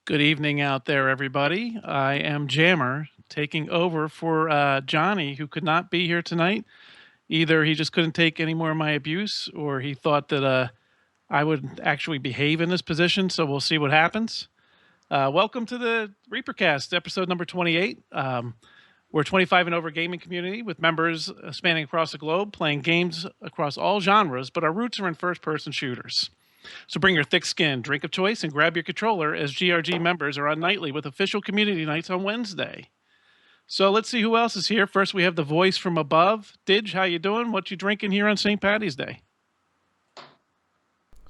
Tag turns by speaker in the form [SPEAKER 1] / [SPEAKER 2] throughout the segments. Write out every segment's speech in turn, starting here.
[SPEAKER 1] Good evening out there, everybody. I am Jammer taking over for Johnny, who could not be here tonight. Either he just couldn't take any more of my abuse, or he thought that I would actually behave in this position. So we'll see what happens. Welcome to the Reapercast, episode number 28. We're a 25 and over gaming community with members spanning across the globe, playing games across all genres, but our roots are in first person shooters. So bring your thick skin, drink of choice, and grab your controller as GRG members are on nightly with official community nights on Wednesday. So let's see who else is here. First, we have the voice from above. Didge, how you doing? What you drinking here on St. Patty's Day?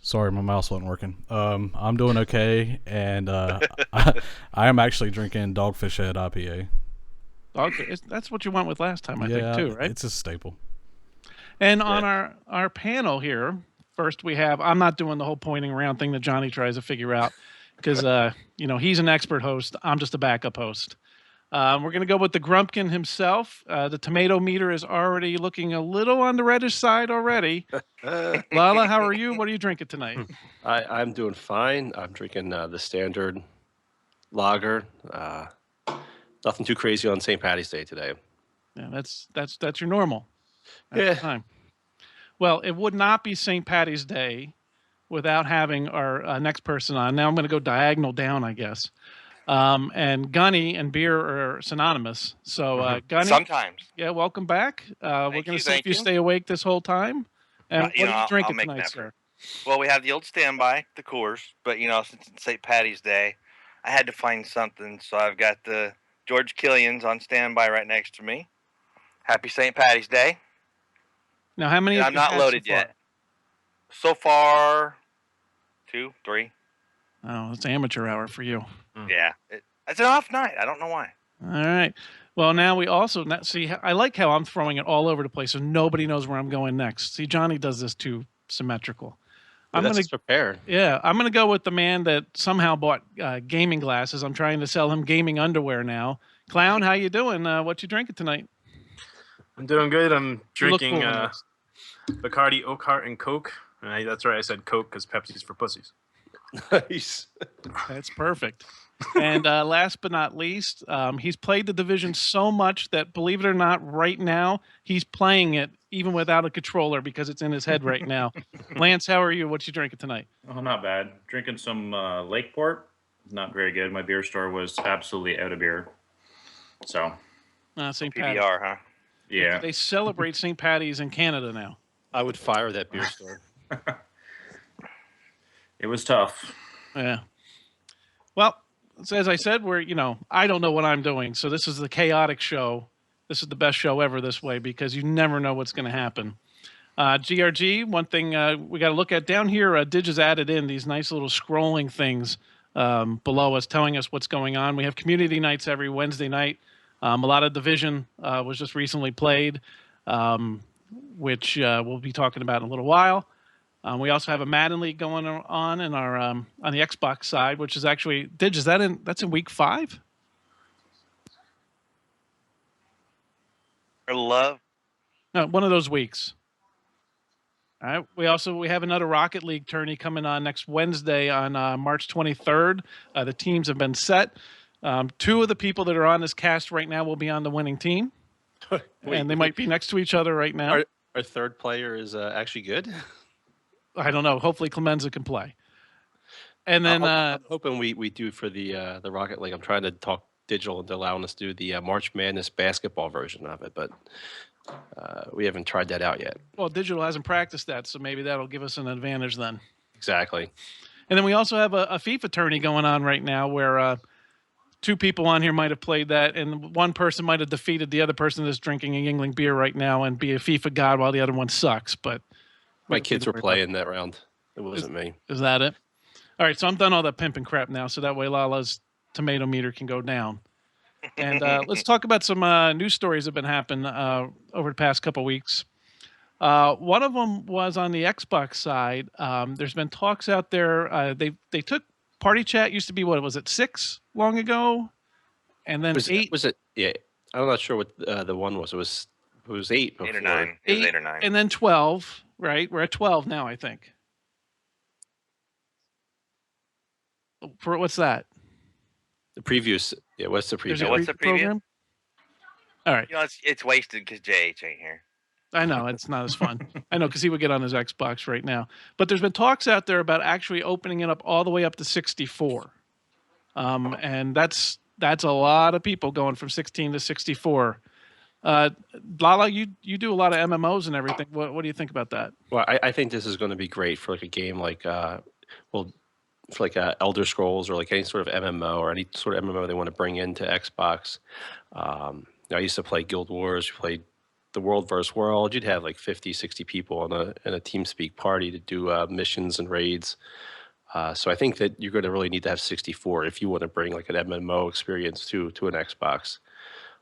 [SPEAKER 2] Sorry, my mouse wasn't working. I'm doing okay, and I am actually drinking Dogfish Head IPA.
[SPEAKER 1] Okay, that's what you went with last time, I think, too, right?
[SPEAKER 2] It's a staple.
[SPEAKER 1] And on our panel here, first we have, I'm not doing the whole pointing around thing that Johnny tries to figure out because, he's an expert host. I'm just a backup host. We're going to go with the Grumpkin himself. The tomato meter is already looking a little on the reddish side already. Lala, how are you? What are you drinking tonight?
[SPEAKER 3] I'm doing fine. I'm drinking the standard lager. Nothing too crazy on St. Patty's Day today.
[SPEAKER 1] Yeah, that's your normal.
[SPEAKER 3] Yeah.
[SPEAKER 1] Time. Well, it would not be St. Patty's Day without having our next person on. Now I'm going to go diagonal down, I guess. And Gunny and beer are synonymous. So, Gunny,
[SPEAKER 4] sometimes.
[SPEAKER 1] Yeah, welcome back. We're going to see if you
[SPEAKER 4] thank you.
[SPEAKER 1] stay awake this whole time. And what are you drinking
[SPEAKER 4] make
[SPEAKER 1] tonight,
[SPEAKER 4] an
[SPEAKER 1] sir?
[SPEAKER 4] effort. Well, we have the old standby, the Coors, but since it's St. Patty's Day, I had to find something, so I've got the George Killian's on standby right next to me. Happy St. Patty's Day.
[SPEAKER 1] Now, how many?
[SPEAKER 4] And I'm not loaded yet. So far, 2, 3.
[SPEAKER 1] Oh, it's amateur hour for you.
[SPEAKER 4] Yeah, it's an off night. I don't know why.
[SPEAKER 1] All right. Well, now we also see. I like how I'm throwing it all over the place, so nobody knows where I'm going next. See, Johnny does this too symmetrical.
[SPEAKER 3] I'm going to prepare.
[SPEAKER 1] Yeah, I'm going to go with the man that somehow bought gaming glasses. I'm trying to sell him gaming underwear now. Clown, how you doing? What you drinking tonight?
[SPEAKER 5] I'm doing good. I'm drinking Bacardi, Oak Heart, and Coke. And that's right, I said Coke because Pepsi's for pussies.
[SPEAKER 3] Nice.
[SPEAKER 1] That's perfect. And last but not least, he's played the Division so much that, believe it or not, right now, he's playing it even without a controller because it's in his head right now. Lance, how are you? What you drinking tonight?
[SPEAKER 6] Oh, not bad. Drinking some Lakeport. Not very good. My beer store was absolutely out of beer. So.
[SPEAKER 1] St.
[SPEAKER 4] PBR,
[SPEAKER 1] Patty's.
[SPEAKER 4] huh?
[SPEAKER 6] Yeah.
[SPEAKER 1] They celebrate St. Patty's in Canada now.
[SPEAKER 3] I would fire that beer store.
[SPEAKER 6] It was tough.
[SPEAKER 1] Yeah. Well, so as I said, I don't know what I'm doing. So this is the chaotic show. This is the best show ever this way because you never know what's going to happen. GRG, one thing we got to look at down here, Dig has added in these nice little scrolling things below us telling us what's going on. We have community nights every Wednesday night. A lot of Division was just recently played, which we'll be talking about in a little while. We also have a Madden League going on in our on the Xbox side, which is actually Dig. That's in week 5?
[SPEAKER 4] Love.
[SPEAKER 1] No, one of those weeks. All right. We have another Rocket League tourney coming on next Wednesday on March 23rd. The teams have been set. 2 of the people that are on this cast right now will be on the winning team, and they might be next to each other right now.
[SPEAKER 3] Our third player is actually good.
[SPEAKER 1] I don't know. Hopefully Clemenza can play. And then
[SPEAKER 3] I'm hoping we do for the Rocket League. I'm trying to talk Digital into allowing us to do the March Madness basketball version of it, but we haven't tried that out yet.
[SPEAKER 1] Well, Digital hasn't practiced that, so maybe that'll give us an advantage then.
[SPEAKER 3] Exactly.
[SPEAKER 1] And then we also have a FIFA tourney going on right now where 2 people on here might have played that, and one person might have defeated the other person that's drinking a Yingling beer right now and be a FIFA god while the other one sucks. But
[SPEAKER 3] my kids were playing that round. It wasn't me.
[SPEAKER 1] Is that it? All right, so I'm done all that pimping crap now, so that way Lala's tomato meter can go down. And let's talk about some news stories that have been happening over the past couple weeks. One of them was on the Xbox side. There's been talks out there. They took Party Chat, used to be, what was it, 6 long ago? And then 8.
[SPEAKER 3] Was it? Yeah. I'm not sure what the one was. It was 8 before.
[SPEAKER 4] 8 or 9. It was 8 or 9.
[SPEAKER 1] And then 12, right? We're at 12 now, I think. For what's that?
[SPEAKER 3] The previews. Yeah, what's the
[SPEAKER 1] There's
[SPEAKER 3] preview?
[SPEAKER 1] a
[SPEAKER 4] what's the preview?
[SPEAKER 1] program. All right.
[SPEAKER 4] You know, it's wasted because JH ain't here.
[SPEAKER 1] I know it's not as fun. I know because he would get on his Xbox right now. But there's been talks out there about actually opening it up all the way up to 64, and that's a lot of people going from 16 to 64. Lala, you do a lot of MMOs and everything. What do you think about that?
[SPEAKER 3] Well, I think this is going to be great for like a game like well, for like Elder Scrolls or like any sort of MMO or any sort of MMO they want to bring into Xbox. I used to play Guild Wars. We played the World versus World. You'd have like 50, 60 people in a TeamSpeak party to do missions and raids. So I think that you're going to really need to have 64 if you want to bring like an MMO experience to an Xbox.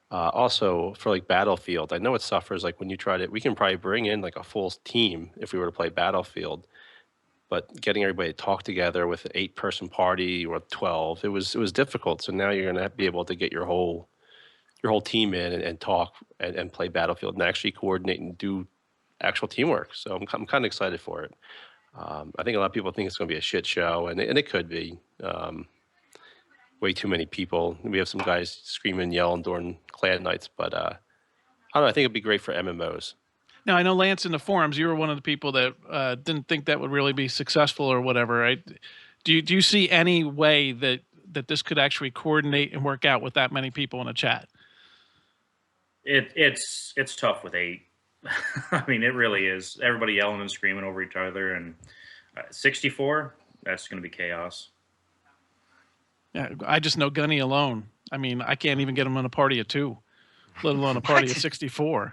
[SPEAKER 3] Also, for like Battlefield, I know it suffers like when you try to. We can probably bring in like a full team if we were to play Battlefield, but getting everybody to talk together with an 8-person party or 12, it was difficult. So now you're going to be able to get your whole team in and talk and play Battlefield and actually coordinate and do actual teamwork. So I'm kind of excited for it. I think a lot of people think it's going to be a shit show, and it could be. Way too many people. We have some guys screaming and yelling during clan nights, but I don't know. I think it'd be great for MMOs.
[SPEAKER 1] Now I know Lance in the forums, you were one of the people that didn't think that would really be successful or whatever, right? Do you see any way that this could actually coordinate and work out with that many people in a chat?
[SPEAKER 6] It's tough with 8. I mean, it really is. Everybody yelling and screaming over each other, and 64. That's going to be chaos.
[SPEAKER 1] Yeah, I just know Gunny alone. I mean, I can't even get him on a party of 2, let alone a party of 64.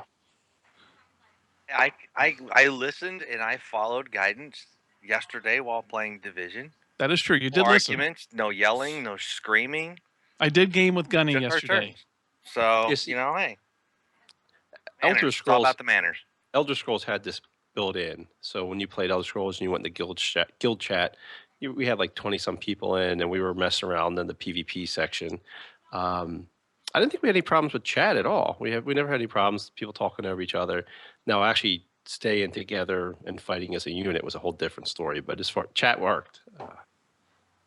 [SPEAKER 4] I listened and I followed guidance yesterday while playing Division.
[SPEAKER 1] That is true. You did
[SPEAKER 4] No
[SPEAKER 1] listen.
[SPEAKER 4] arguments, no yelling, no screaming.
[SPEAKER 1] I did game with Gunny
[SPEAKER 4] Took our
[SPEAKER 1] yesterday.
[SPEAKER 4] turns. So
[SPEAKER 3] Yes.
[SPEAKER 4] hey, manners.
[SPEAKER 3] Elder
[SPEAKER 4] It's all
[SPEAKER 3] Scrolls.
[SPEAKER 4] about the manners.
[SPEAKER 3] Elder Scrolls had this built in. So when you played Elder Scrolls and you went into guild chat, we had like 20 some people in, and we were messing around in the PvP section. I didn't think we had any problems with chat at all. We never had any problems. People talking over each other. Now actually staying together and fighting as a unit was a whole different story. But as far chat worked,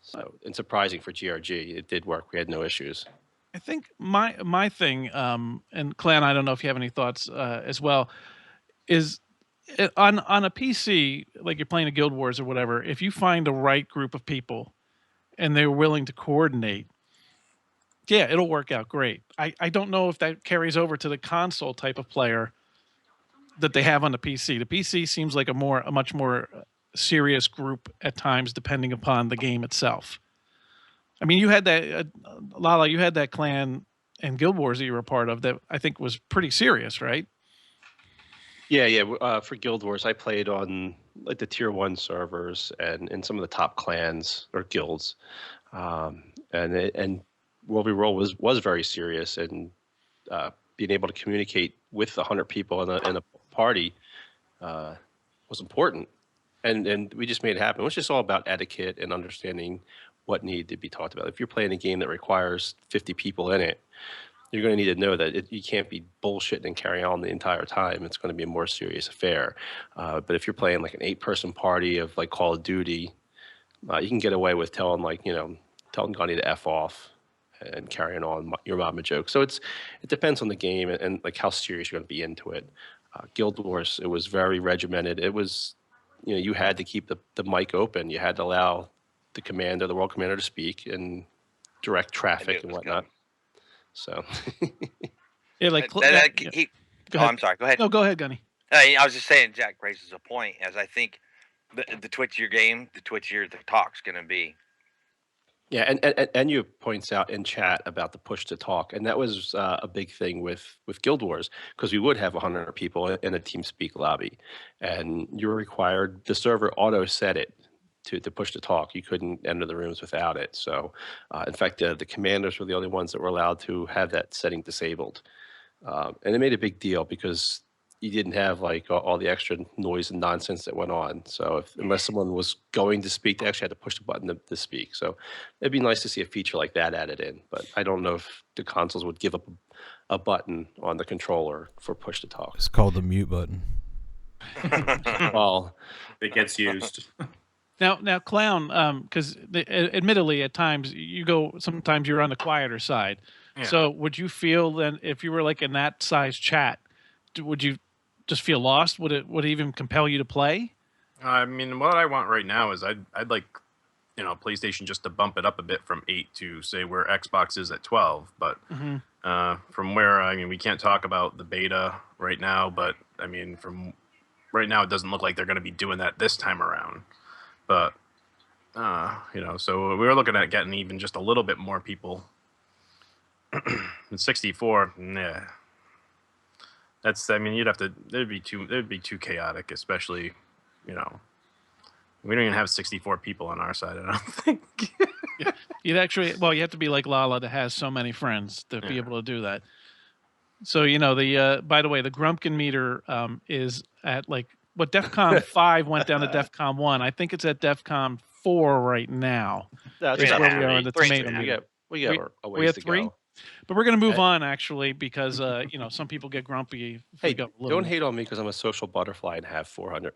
[SPEAKER 3] so and surprising for GRG, it did work. We had no issues.
[SPEAKER 1] I think my thing, and Clan, I don't know if you have any thoughts as well, is on a PC, like you're playing a Guild Wars or whatever, if you find the right group of people and they're willing to coordinate, yeah, it'll work out great. I don't know if that carries over to the console type of player that they have on the PC. The PC seems like a much more serious group at times, depending upon the game itself. I mean, you had that Lala, you had that clan and Guild Wars that you were a part of that I think was pretty serious, right?
[SPEAKER 3] Yeah. For Guild Wars, I played on like the tier 1 servers and in some of the top clans or guilds, and World v. World was very serious, and being able to communicate with 100 people in a party was important, and we just made it happen. It was just all about etiquette and understanding what needed to be talked about. If you're playing a game that requires 50 people in it, you're going to need to know that you can't be bullshitting and carrying on the entire time. It's going to be a more serious affair. But if you're playing like an 8-person party of like Call of Duty, you can get away with telling Gunny to F off and carrying on your mama joke. So it depends on the game and like how serious you're going to be into it. Guild Wars, it was very regimented. It was, you had to keep the mic open. You had to allow the world commander to speak and direct traffic and whatnot.
[SPEAKER 4] Coming.
[SPEAKER 3] So
[SPEAKER 1] Yeah, like
[SPEAKER 4] Go
[SPEAKER 1] ahead.
[SPEAKER 4] I'm sorry. Go ahead.
[SPEAKER 1] No, go ahead, Gunny.
[SPEAKER 4] I was just saying, Jack raises a point, as I think the twitchier your game, the twitchier the talk's going to be.
[SPEAKER 3] yeah, and you points out in chat about the push to talk, and that was a big thing with Guild Wars, because we would have 100 people in a TeamSpeak lobby, and you were required, the server auto set it to push to talk. You couldn't enter the rooms without it. So, in fact, the commanders were the only ones that were allowed to have that setting disabled, and it made a big deal because you didn't have like all the extra noise and nonsense that went on. So unless someone was going to speak, they actually had to push the button to speak. So it'd be nice to see a feature like that added in, but I don't know if the consoles would give up a button on the controller for push to talk.
[SPEAKER 2] It's called the mute button.
[SPEAKER 3] Well,
[SPEAKER 6] It gets used.
[SPEAKER 1] Now, Clown, because admittedly, at times sometimes you're on the quieter side.
[SPEAKER 5] Yeah.
[SPEAKER 1] So, would you feel then if you were like in that size chat, would you just feel lost? Would it even compel you to play?
[SPEAKER 5] I mean, what I want right now is I'd like, PlayStation just to bump it up a bit from 8 to say where Xbox is at 12. But from where, I mean, we can't talk about the beta right now, but I mean, from right now, it doesn't look like they're going to be doing that this time around. But, so we were looking at getting even just a little bit more people. And 64, nah. That's, I mean, it'd be too chaotic, especially, we don't even have 64 people on our side, I don't think.
[SPEAKER 1] You'd actually, well, you have to be like Lala that has so many friends to be able to do that. So by the way, the Grumpkin meter is at like what DEFCON 5 went down to DEFCON 1. I think it's at DEFCON 4 right now.
[SPEAKER 3] No,
[SPEAKER 1] Is
[SPEAKER 3] it's
[SPEAKER 1] where
[SPEAKER 3] not
[SPEAKER 1] we are in
[SPEAKER 3] three.
[SPEAKER 1] the
[SPEAKER 3] Three.
[SPEAKER 1] tomato meter.
[SPEAKER 3] We got a
[SPEAKER 1] We
[SPEAKER 3] ways
[SPEAKER 1] have
[SPEAKER 3] to
[SPEAKER 1] 3,
[SPEAKER 3] go.
[SPEAKER 1] but we're going to move on actually because some people get grumpy. If we
[SPEAKER 3] Hey,
[SPEAKER 1] go a little
[SPEAKER 3] don't hate on me because I'm a social butterfly and have 400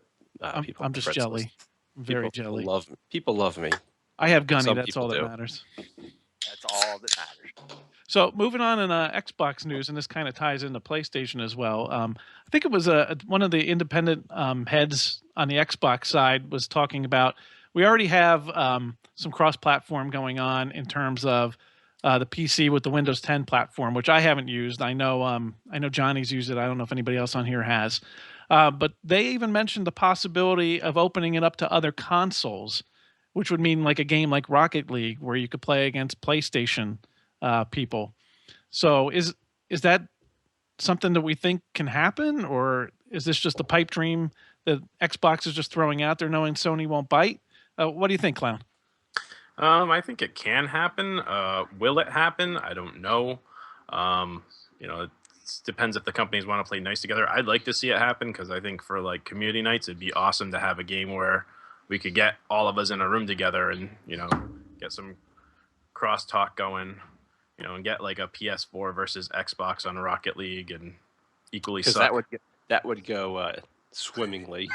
[SPEAKER 3] people.
[SPEAKER 1] I'm just jelly. I'm very jelly.
[SPEAKER 3] People love me.
[SPEAKER 1] I have Gunny.
[SPEAKER 3] Some
[SPEAKER 1] That's
[SPEAKER 3] people
[SPEAKER 1] all that
[SPEAKER 3] do.
[SPEAKER 1] matters.
[SPEAKER 4] That's all that matters.
[SPEAKER 1] So moving on in Xbox news, and this kind of ties into PlayStation as well. I think it was one of the independent heads on the Xbox side was talking about we already have some cross-platform going on in terms of the PC with the Windows 10 platform, which I haven't used. I know Johnny's used it. I don't know if anybody else on here has, but they even mentioned the possibility of opening it up to other consoles, which would mean like a game like Rocket League where you could play against PlayStation people. So is that something that we think can happen, or is this just a pipe dream that Xbox is just throwing out there knowing Sony won't bite? What do you think, Clown?
[SPEAKER 5] I think it can happen. Will it happen? I don't know. It depends if the companies want to play nice together. I'd like to see it happen because I think for like community nights, it'd be awesome to have a game where we could get all of us in a room together and, get some crosstalk going, and get like a PS4 versus Xbox on Rocket League and equally suck.
[SPEAKER 3] That would go swimmingly.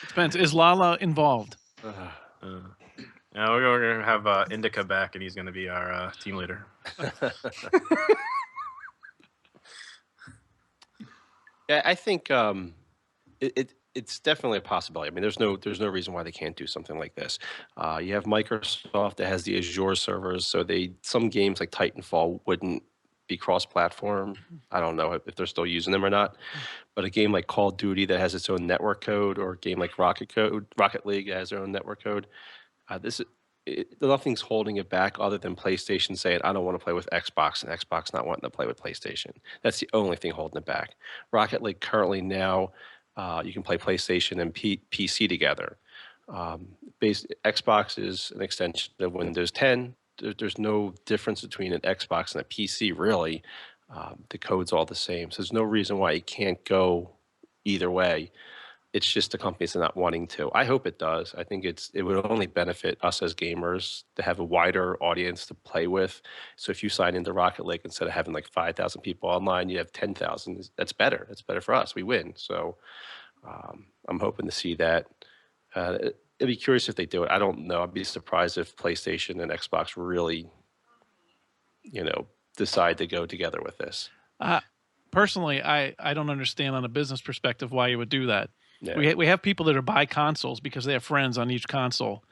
[SPEAKER 1] Depends. Is Lala involved?
[SPEAKER 5] Now we're going to have Indica back, and he's going to be our team leader.
[SPEAKER 3] Yeah, I think it's definitely a possibility. I mean, there's no reason why they can't do something like this. You have Microsoft that has the Azure servers, so some games like Titanfall wouldn't be cross-platform. I don't know if they're still using them or not. But a game like Call of Duty that has its own network code, or a game like Rocket League that has their own network code, nothing's holding it back other than PlayStation saying, I don't want to play with Xbox, and Xbox not wanting to play with PlayStation. That's the only thing holding it back. Rocket League currently now, you can play PlayStation and PC together. Xbox is an extension of Windows 10. There's no difference between an Xbox and a PC, really. The code's all the same. So there's no reason why it can't go either way. It's just the companies are not wanting to. I hope it does. I think it would only benefit us as gamers to have a wider audience to play with. So if you sign into Rocket League, instead of having like 5,000 people online, you have 10,000. That's better. That's better for us. We win. So I'm hoping to see that. It'd be curious if they do it. I don't know. I'd be surprised if PlayStation and Xbox really, decide to go together with this.
[SPEAKER 1] Personally, I don't understand on a business perspective why you would do that.
[SPEAKER 3] Yeah.
[SPEAKER 1] We have people that are buy consoles because they have friends on each console.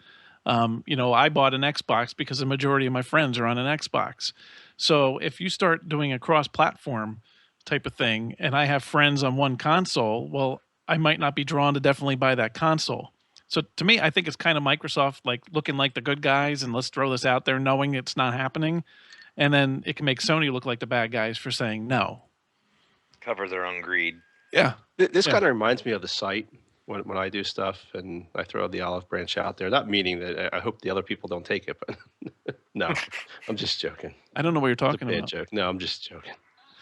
[SPEAKER 1] I bought an Xbox because the majority of my friends are on an Xbox. So if you start doing a cross-platform type of thing, and I have friends on one console, well, I might not be drawn to definitely buy that console. So to me, I think it's kind of Microsoft like looking like the good guys, and let's throw this out there, knowing it's not happening, and then it can make Sony look like the bad guys for saying no.
[SPEAKER 4] Cover their own greed.
[SPEAKER 1] Yeah.
[SPEAKER 3] This kind of reminds me of the site when I do stuff and I throw the olive branch out there. Not meaning that I hope the other people don't take it, but no, I'm just joking.
[SPEAKER 1] I don't know what you're
[SPEAKER 3] It's a
[SPEAKER 1] talking
[SPEAKER 3] bad
[SPEAKER 1] about.
[SPEAKER 3] joke. No, I'm just joking.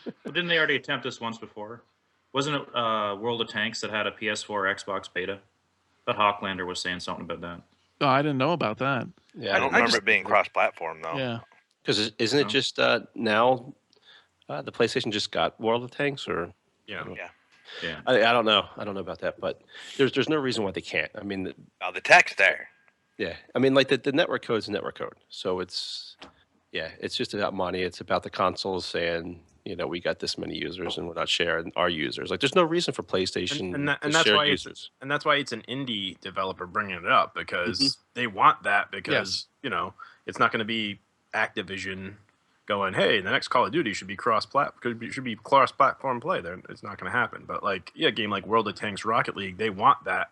[SPEAKER 6] Well, didn't they already attempt this once before? Wasn't it World of Tanks that had a PS4 Xbox beta? But Hawklander was saying something about that.
[SPEAKER 1] Oh, I didn't know about that.
[SPEAKER 3] Yeah,
[SPEAKER 4] I don't remember it being cross-platform though.
[SPEAKER 1] Yeah.
[SPEAKER 3] Because isn't it
[SPEAKER 6] No.
[SPEAKER 3] just now the PlayStation just got World of Tanks, or
[SPEAKER 5] Yeah.
[SPEAKER 4] Yeah.
[SPEAKER 6] Yeah.
[SPEAKER 3] I don't know. I don't know about that, but there's no reason why they can't. I mean,
[SPEAKER 4] The tech's there.
[SPEAKER 3] yeah. I mean, like the network code is network code, so it's just about money. It's about the consoles saying, we got this many users and we're not sharing our users. Like, there's no reason for PlayStation
[SPEAKER 5] and
[SPEAKER 3] to
[SPEAKER 5] that's
[SPEAKER 3] share
[SPEAKER 5] why
[SPEAKER 3] users.
[SPEAKER 5] that's why it's an indie developer bringing it up, because they want that, because it's not going to be Activision going, hey, the next Call of Duty should be cross-platform play. It's not going to happen. But a game like World of Tanks, Rocket League, they want that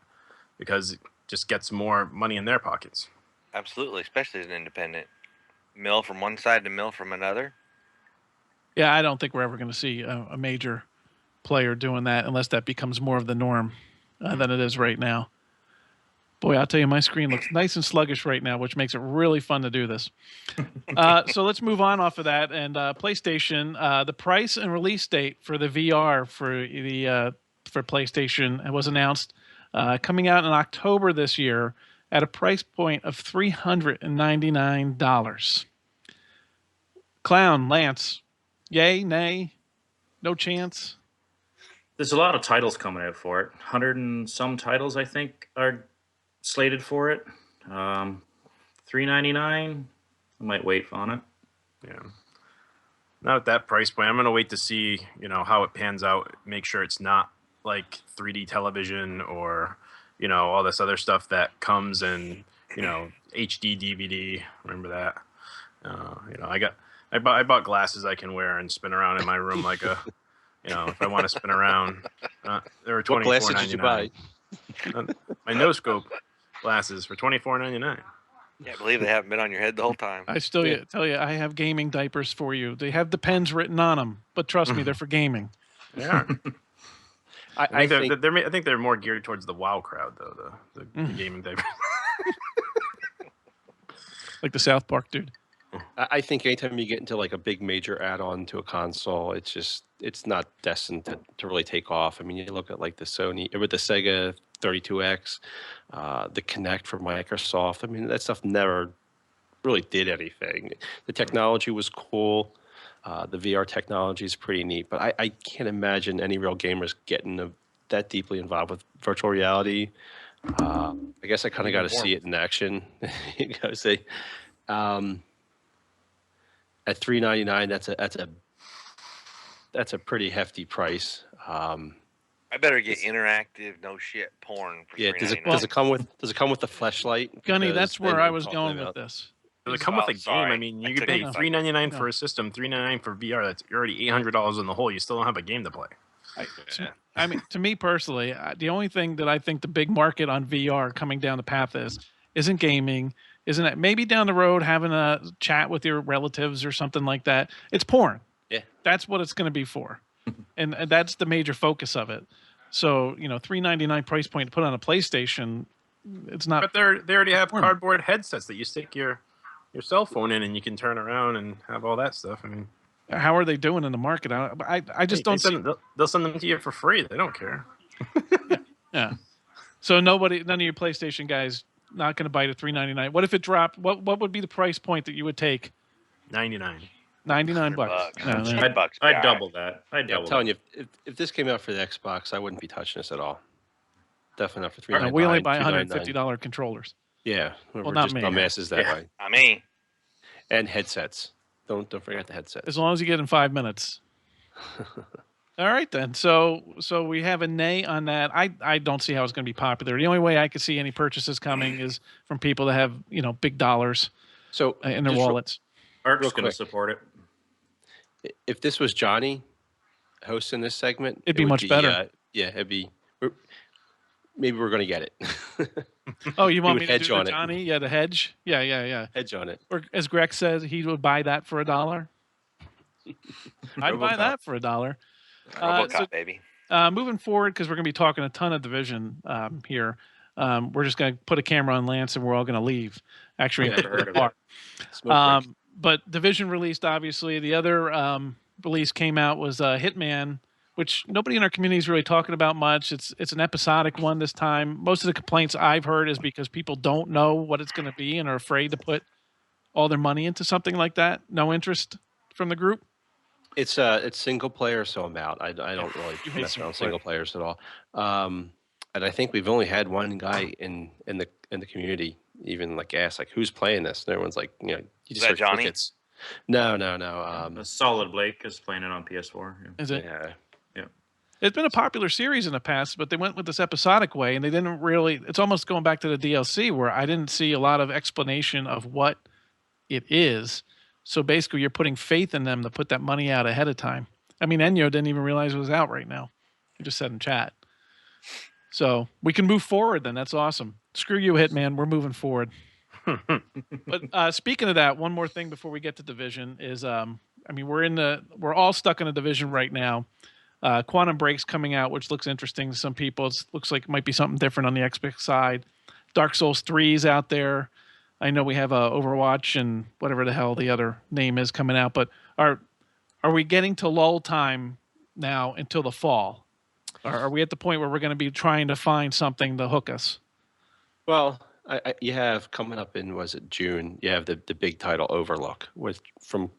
[SPEAKER 5] because it just gets more money in their pockets.
[SPEAKER 4] Absolutely, especially as an independent. Mill from one side to mill from another.
[SPEAKER 1] Yeah, I don't think we're ever going to see a major player doing that unless that becomes more of the norm than it is right now. Boy, I'll tell you, my screen looks nice and sluggish right now, which makes it really fun to do this. So let's move on off of that. And PlayStation, the price and release date for the VR for PlayStation was announced, coming out in October this year at a price point of $399. Clown, Lance, yay, nay, no chance?
[SPEAKER 6] There's a lot of titles coming out for it. 100 and some titles, I think, are slated for it. $399. I might wait on it.
[SPEAKER 5] Yeah. Not at that price point. I'm going to wait to see, how it pans out. Make sure it's not like 3D television or, all this other stuff that comes in, HD DVD. Remember that? I bought glasses I can wear and spin around in my room like a, if I want to spin around. They were $24.99.
[SPEAKER 3] What glasses did you buy?
[SPEAKER 5] My no scope glasses for $24.99.
[SPEAKER 4] Yeah, I believe they haven't been on your head the whole time.
[SPEAKER 1] I still tell you, I have gaming diapers for you. They have the pens written on them, but trust me, they're for gaming.
[SPEAKER 5] They are. I think they're more geared towards the WoW crowd, though. The gaming diapers.
[SPEAKER 1] Like the South Park dude.
[SPEAKER 3] I think anytime you get into like a big major add-on to a console, it's not destined to really take off. I mean, you look at like the Sony with the Sega 32X, the Kinect from Microsoft. I mean, that stuff never really did anything. The technology was cool. The VR technology is pretty neat, but I can't imagine any real gamers getting that deeply involved with virtual reality. I guess I kind of got to see it in action. You gotta say, at $399, that's a pretty hefty price.
[SPEAKER 4] I better get interactive, no shit porn. For
[SPEAKER 3] Yeah, does it come with the flashlight?
[SPEAKER 1] Gunny,
[SPEAKER 3] Because
[SPEAKER 1] that's where
[SPEAKER 3] then
[SPEAKER 1] I
[SPEAKER 3] you're
[SPEAKER 1] was
[SPEAKER 3] talking
[SPEAKER 1] going
[SPEAKER 3] about-
[SPEAKER 1] with this.
[SPEAKER 5] Does it come with a game?
[SPEAKER 4] Sorry.
[SPEAKER 5] I mean,
[SPEAKER 4] I
[SPEAKER 5] you could
[SPEAKER 4] took
[SPEAKER 5] pay
[SPEAKER 4] it.
[SPEAKER 5] $399 for a system, $399 for VR. That's already $800 in the hole. You still don't have a game to play.
[SPEAKER 1] I mean, to me personally, the only thing that I think the big market on VR coming down the path isn't gaming, isn't it? Maybe down the road having a chat with your relatives or something like that. It's porn.
[SPEAKER 3] Yeah.
[SPEAKER 1] That's what it's going to be for, and that's the major focus of it. So $399 price point to put on a PlayStation, it's not.
[SPEAKER 5] But they already have cardboard headsets that you stick your cell phone in, and you can turn around and have all that stuff. I mean,
[SPEAKER 1] How are they doing in the market? I just don't see.
[SPEAKER 5] They'll send them to you for free. They don't care.
[SPEAKER 1] Yeah. So none of your PlayStation guys not going to bite at $399. What if it dropped? What would be the price point that you would take?
[SPEAKER 5] $99.
[SPEAKER 1] $99. No, no.
[SPEAKER 6] I'd double that.
[SPEAKER 3] I'm telling you, if this came out for the Xbox, I wouldn't be touching this at all. Definitely not for $399.
[SPEAKER 1] We only buy $150 controllers.
[SPEAKER 3] Yeah,
[SPEAKER 1] Well,
[SPEAKER 3] we're
[SPEAKER 1] not
[SPEAKER 3] just
[SPEAKER 1] me.
[SPEAKER 3] dumbasses that
[SPEAKER 6] Yeah.
[SPEAKER 3] way.
[SPEAKER 4] I mean,
[SPEAKER 3] And headsets. Don't forget the headsets.
[SPEAKER 1] As long as you get in 5 minutes. All right then. So we have a nay on that. I don't see how it's going to be popular. The only way I could see any purchases coming is from people that have big dollars
[SPEAKER 3] So
[SPEAKER 1] in their
[SPEAKER 3] just
[SPEAKER 1] wallets.
[SPEAKER 6] Ark's
[SPEAKER 3] real
[SPEAKER 6] going to
[SPEAKER 3] quick.
[SPEAKER 6] support it.
[SPEAKER 3] if this was Johnny hosting this segment,
[SPEAKER 1] It'd be
[SPEAKER 3] it would
[SPEAKER 1] much better.
[SPEAKER 3] Yeah, it'd be. Maybe we're going to get it.
[SPEAKER 1] Oh, you want
[SPEAKER 3] would
[SPEAKER 1] me to
[SPEAKER 3] hedge
[SPEAKER 1] do the
[SPEAKER 3] on it.
[SPEAKER 1] Johnny? Yeah, the hedge. Yeah.
[SPEAKER 3] Hedge on it.
[SPEAKER 1] Or as Greg says, he would buy that for $1. I'd buy
[SPEAKER 5] RoboCop.
[SPEAKER 1] that for $1.
[SPEAKER 4] RoboCop,
[SPEAKER 1] so-
[SPEAKER 4] baby.
[SPEAKER 1] Moving forward, because we're going to be talking a ton of Division here, we're just going to put a camera on Lance and we're all going to leave. Actually,
[SPEAKER 6] Never heard of
[SPEAKER 1] apart.
[SPEAKER 3] Smoke break.
[SPEAKER 1] But Division released, obviously. The other release came out was Hitman, which nobody in our community is really talking about much. It's an episodic one this time. Most of the complaints I've heard is because people don't know what it's going to be and are afraid to put all their money into something like that. No interest from the group.
[SPEAKER 3] It's single player, so I'm out. I don't really
[SPEAKER 1] You hate
[SPEAKER 3] mess around with
[SPEAKER 1] single
[SPEAKER 3] single players at all. And I think we've only had one guy in the community even like ask like who's playing this, and everyone's like, you
[SPEAKER 4] Is
[SPEAKER 3] just
[SPEAKER 4] that
[SPEAKER 3] heard
[SPEAKER 4] Johnny?
[SPEAKER 3] crickets. No.
[SPEAKER 6] A Solid Blake is playing it on PS4. Yeah.
[SPEAKER 1] Is it?
[SPEAKER 3] Yeah.
[SPEAKER 1] It's been a popular series in the past, but they went with this episodic way, and they didn't really. It's almost going back to the DLC, where I didn't see a lot of explanation of what it is. So basically, you're putting faith in them to put that money out ahead of time. I mean, Enyo didn't even realize it was out right now. He just said in chat. So we can move forward then. That's awesome. Screw you, Hitman. We're moving forward. But speaking of that, one more thing before we get to division is, I mean, we're all stuck in a division right now. Quantum Break's coming out, which looks interesting to some people. It looks like it might be something different on the Xbox side. Dark Souls 3 is out there. I know we have Overwatch and whatever the hell the other name is coming out. But are we getting to lull time now until the fall? Or are we at the point where we're going to be trying to find something to hook us?
[SPEAKER 3] Well, you have coming up in, was it June? You have the big title Overlook from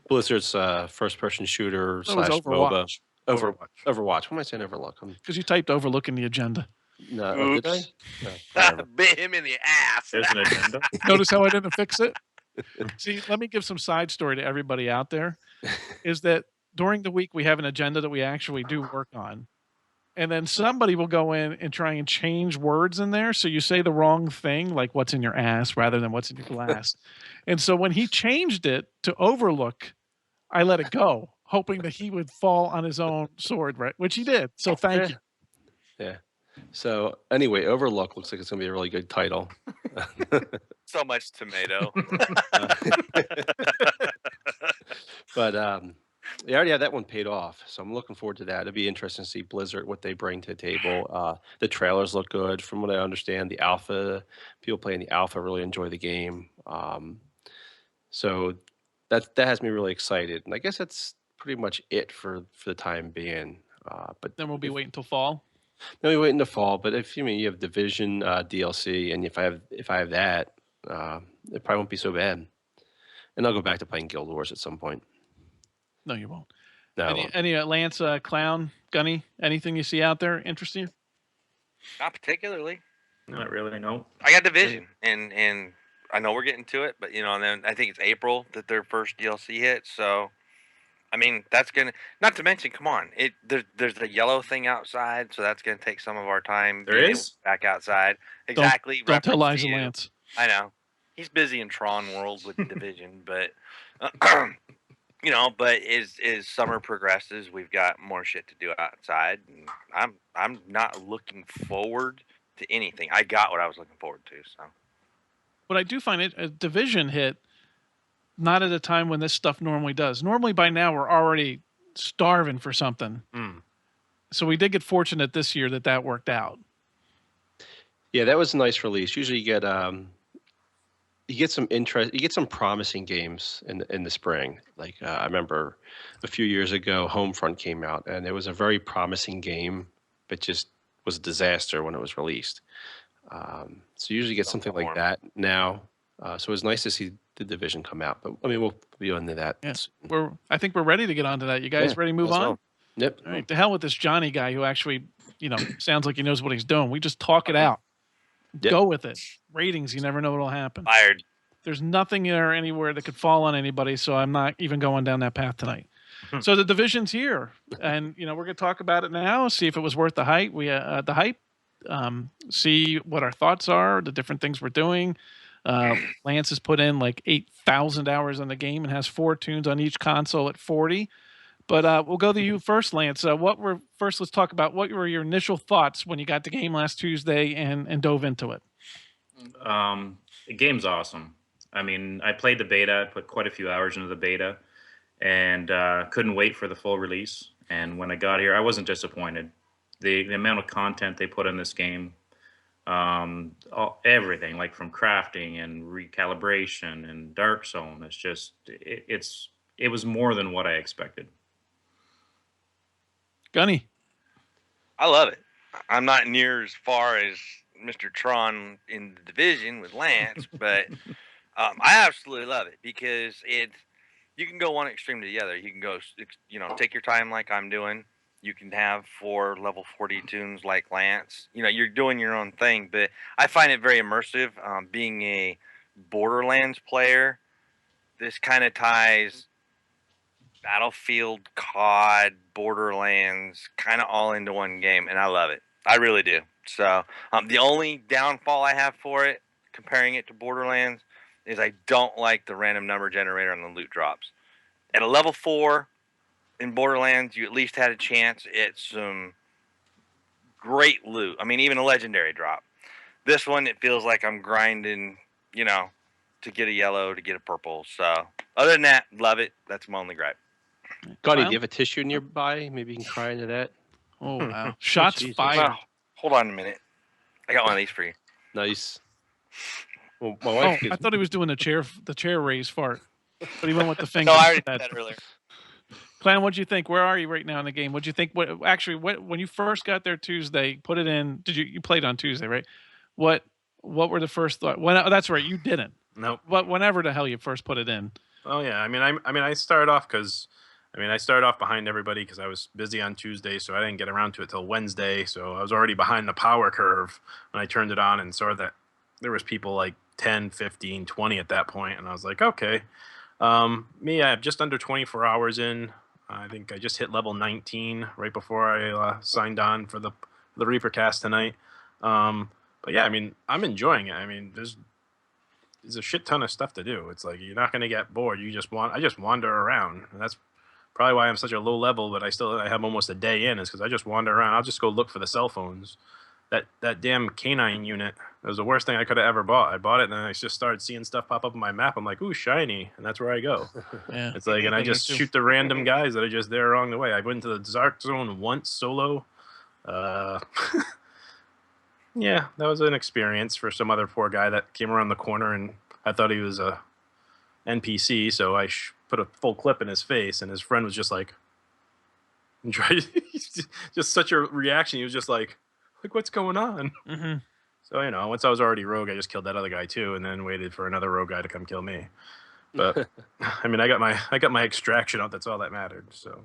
[SPEAKER 3] Blizzard's first person shooter
[SPEAKER 1] That was
[SPEAKER 3] slash MOBA.
[SPEAKER 1] Overwatch.
[SPEAKER 3] Overwatch. What am I saying? Overlook.
[SPEAKER 1] Because you typed Overlook in the agenda.
[SPEAKER 3] No, oh, did I?
[SPEAKER 4] Oops.
[SPEAKER 3] No, whatever.
[SPEAKER 4] Bit him in the ass.
[SPEAKER 6] There's an agenda.
[SPEAKER 1] Notice how I didn't fix it? See, let me give some side story to everybody out there. Is that during the week we have an agenda that we actually do work on. And then somebody will go in and try and change words in there. So you say the wrong thing, like what's in your ass rather than what's in your glass. And so when he changed it to Overlook, I let it go, hoping that he would fall on his own sword, right? Which he did. So thank you.
[SPEAKER 3] Yeah. So anyway, Overlook looks like it's gonna be a really good title.
[SPEAKER 4] So much tomato.
[SPEAKER 3] But they already had that one paid off, so I'm looking forward to that. It'd be interesting to see Blizzard what they bring to the table. The trailers look good, from what I understand. The alpha, people playing the alpha really enjoy the game. So that has me really excited, and I guess that's pretty much it for the time being. But
[SPEAKER 1] Then we'll be waiting till fall.
[SPEAKER 3] no, we wait in the fall. But if you mean you have Division DLC, and if I have that, it probably won't be so bad. And I'll go back to playing Guild Wars at some point.
[SPEAKER 1] No, you won't.
[SPEAKER 3] No, I won't.
[SPEAKER 1] Any Lance, Clown, Gunny, anything you see out there interesting you?
[SPEAKER 4] Not particularly.
[SPEAKER 6] Not really. No.
[SPEAKER 4] I got Division, and I know we're getting to it, but and then I think it's April that their first DLC hits. So, I mean, that's gonna. Not to mention, come on, there's the yellow thing outside, so that's gonna take some of our time.
[SPEAKER 6] There
[SPEAKER 4] being able
[SPEAKER 6] is?
[SPEAKER 4] to back outside. Exactly.
[SPEAKER 1] Don't tell
[SPEAKER 4] reference
[SPEAKER 1] lies,
[SPEAKER 4] to you.
[SPEAKER 1] Lance.
[SPEAKER 4] I know he's busy in Tron World with Division, but but as summer progresses, we've got more shit to do outside, and I'm not looking forward to anything. I got what I was looking forward to. So
[SPEAKER 1] What I do find it a division hit, not at a time when this stuff normally does. Normally by now we're already starving for something.
[SPEAKER 5] Mm.
[SPEAKER 1] So we did get fortunate this year that worked out.
[SPEAKER 3] Yeah, that was a nice release. Usually you get some interest, you get some promising games in the spring. Like I remember a few years ago, Homefront came out, and it was a very promising game, but just was a disaster when it was released. So you usually get something like that now. So it was nice to see the Division come out, but I mean we'll be into that.
[SPEAKER 1] Yes.
[SPEAKER 3] soon.
[SPEAKER 1] I think we're ready to get onto that. You guys
[SPEAKER 3] Yeah,
[SPEAKER 1] ready to move
[SPEAKER 3] as
[SPEAKER 1] on?
[SPEAKER 3] well. Yep.
[SPEAKER 1] All right. To hell with this Johnny guy who actually, sounds like he knows what he's doing. We just talk it out.
[SPEAKER 3] Yep.
[SPEAKER 1] Go with it. Ratings, you never know what'll happen.
[SPEAKER 4] fired.
[SPEAKER 1] There's nothing there anywhere that could fall on anybody, so I'm not even going down that path tonight. So the division's here, and we're going to talk about it now. See if it was worth the hype. The hype. See what our thoughts are, the different things we're doing. Lance has put in like 8,000 hours on the game and has 4 tunes on each console at 40. But we'll go to you first, Lance. Let's talk about what were your initial thoughts when you got the game last Tuesday and dove into it.
[SPEAKER 6] The game's awesome. I mean, I played the beta. I put quite a few hours into the beta, and couldn't wait for the full release. And when I got here, I wasn't disappointed. The amount of content they put in this game, everything like from crafting and recalibration and Dark Zone. It's just it was more than what I expected.
[SPEAKER 1] Gunny.
[SPEAKER 4] I love it. I'm not near as far as Mr. Tron in the Division with Lance, but I absolutely love it because you can go one extreme to the other. You can go, take your time like I'm doing. You can have 4 level 40 tunes like Lance. You're doing your own thing, but I find it very immersive. Being a Borderlands player, this kind of ties Battlefield, COD, Borderlands, kind of all into one game, and I love it. I really do. So the only downfall I have for it, comparing it to Borderlands, is I don't like the random number generator on the loot drops. At a level 4 in Borderlands, you at least had a chance at some great loot. I mean, even a legendary drop. This one, it feels like I'm grinding, to get a yellow, to get a purple. So other than that, love it. That's my only gripe.
[SPEAKER 3] Gotti,
[SPEAKER 1] Well-
[SPEAKER 3] do you have a tissue nearby? Maybe you can cry into that.
[SPEAKER 1] Oh wow! Shots
[SPEAKER 3] Jesus.
[SPEAKER 1] fired.
[SPEAKER 4] Wow. Hold on a minute. I got one of these for you.
[SPEAKER 3] Nice. Well, my
[SPEAKER 1] Oh,
[SPEAKER 3] wife
[SPEAKER 1] I
[SPEAKER 3] gets
[SPEAKER 1] thought he was doing the chair raise fart, but he went with the finger.
[SPEAKER 4] No, I already did
[SPEAKER 1] instead.
[SPEAKER 4] that earlier.
[SPEAKER 1] Clan, what'd you think? Where are you right now in the game? What'd you think? When you first got there Tuesday, put it in. Did you played on Tuesday, right? What were the first thoughts? That's right, you didn't.
[SPEAKER 5] Nope.
[SPEAKER 1] But whenever the hell you first put it in.
[SPEAKER 5] Oh yeah, I started off I started off behind everybody because I was busy on Tuesday, so I didn't get around to it till Wednesday. So I was already behind the power curve when I turned it on and saw that there was people like 10, 15, 20 at that point, and I was like, okay. Me, I have just under 24 hours in. I think I just hit level 19 right before I signed on for the Reapercast tonight. But yeah, I'm enjoying it. There's a shit ton of stuff to do. It's like you're not going to get bored. I just wander around, and that's probably why I'm such a low level. But I have almost a day in, is because I just wander around. I'll just go look for the cell phones. That damn canine unit. That was the worst thing I could have ever bought. I bought it, and then I just started seeing stuff pop up on my map. I'm like, ooh, shiny, and that's where I go.
[SPEAKER 1] Yeah.
[SPEAKER 5] It's like, and I just shoot the random guys that are just there along the way. I went to the Dark Zone once solo. Yeah, that was an experience for some other poor guy that came around the corner, and I thought he was a NPC, so I put a full clip in his face, and his friend was just like, just such a reaction. He was just like, what's going on?
[SPEAKER 1] Mm-hmm.
[SPEAKER 5] So, once I was already rogue, I just killed that other guy too, and then waited for another rogue guy to come kill me. But I got my extraction out. That's all that mattered. So,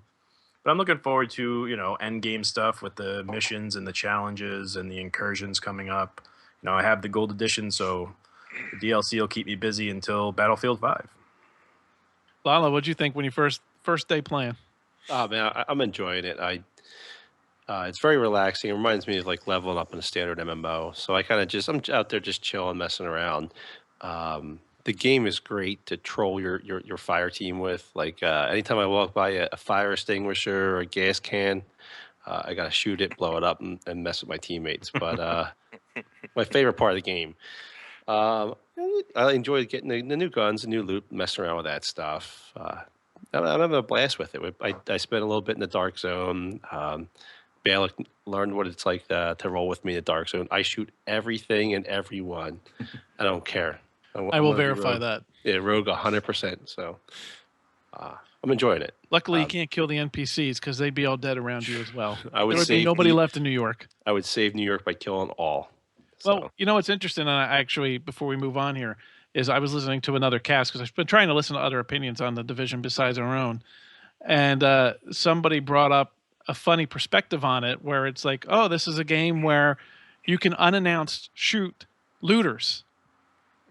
[SPEAKER 5] but I'm looking forward to end game stuff with the missions and the challenges and the incursions coming up. I have the gold edition, so the DLC will keep me busy until Battlefield 5.
[SPEAKER 1] Lala, what'd you think when you first day playing?
[SPEAKER 3] Oh man, I'm enjoying it. It's very relaxing. It reminds me of like leveling up in a standard MMO. So I'm out there just chilling, messing around. The game is great to troll your fire team with. Like anytime I walk by a fire extinguisher or a gas can, I gotta shoot it, blow it up, and mess with my teammates. But my favorite part of the game. I enjoy getting the new guns, the new loot, messing around with that stuff. I'm having a blast with it. I spent a little bit in the Dark Zone. Balak learned what it's like to roll with me in the Dark Zone. I shoot everything and everyone. I don't care.
[SPEAKER 1] I will verify that.
[SPEAKER 3] Yeah, rogue 100%. So I'm enjoying it.
[SPEAKER 1] Luckily, you can't kill the NPCs because they'd be all dead around you as well.
[SPEAKER 3] I would
[SPEAKER 1] There would be
[SPEAKER 3] save
[SPEAKER 1] nobody
[SPEAKER 3] New-
[SPEAKER 1] left in New York.
[SPEAKER 3] I would save New York by killing all.
[SPEAKER 1] Well, what's interesting, and I actually, before we move on here, is I was listening to another cast because I've been trying to listen to other opinions on the Division besides our own. And somebody brought up a funny perspective on it where it's like, oh, this is a game where you can unannounced shoot looters.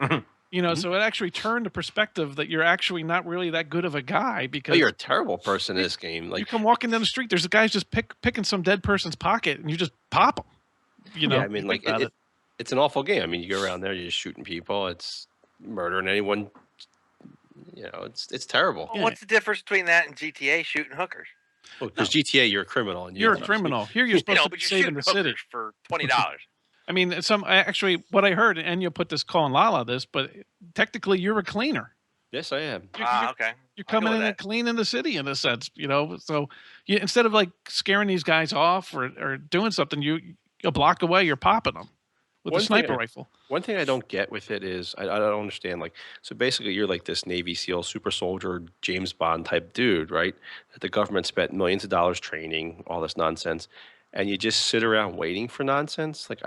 [SPEAKER 1] So it actually turned the perspective that you're actually not really that good of a guy because
[SPEAKER 3] you're a terrible person in this game. Like
[SPEAKER 1] you come walking down the street, there's a guy's just picking some dead person's pocket and you just pop him.
[SPEAKER 3] Yeah, it's an awful game. You go around there, you're just shooting people. It's murdering anyone. It's terrible.
[SPEAKER 4] Well, what's the difference between that and GTA shooting hookers?
[SPEAKER 3] Well, because GTA, you're a criminal. And
[SPEAKER 1] You're a criminal. Here you're supposed to be
[SPEAKER 4] but you're
[SPEAKER 1] saving the
[SPEAKER 4] shooting
[SPEAKER 1] city.
[SPEAKER 4] hookers for $20.
[SPEAKER 1] What I heard, and you put this calling Lala this, but technically you're a cleaner.
[SPEAKER 3] Yes, I am.
[SPEAKER 4] Okay.
[SPEAKER 1] You're coming in and cleaning the city in a sense, So instead of like scaring these guys off or doing something, a block away, you're popping them with a sniper rifle.
[SPEAKER 3] One thing I don't get with it is I don't understand. Like, so basically, you're like this Navy SEAL, super soldier, James Bond type dude, right? That the government spent millions of dollars training, all this nonsense, and you just sit around waiting for nonsense. Like,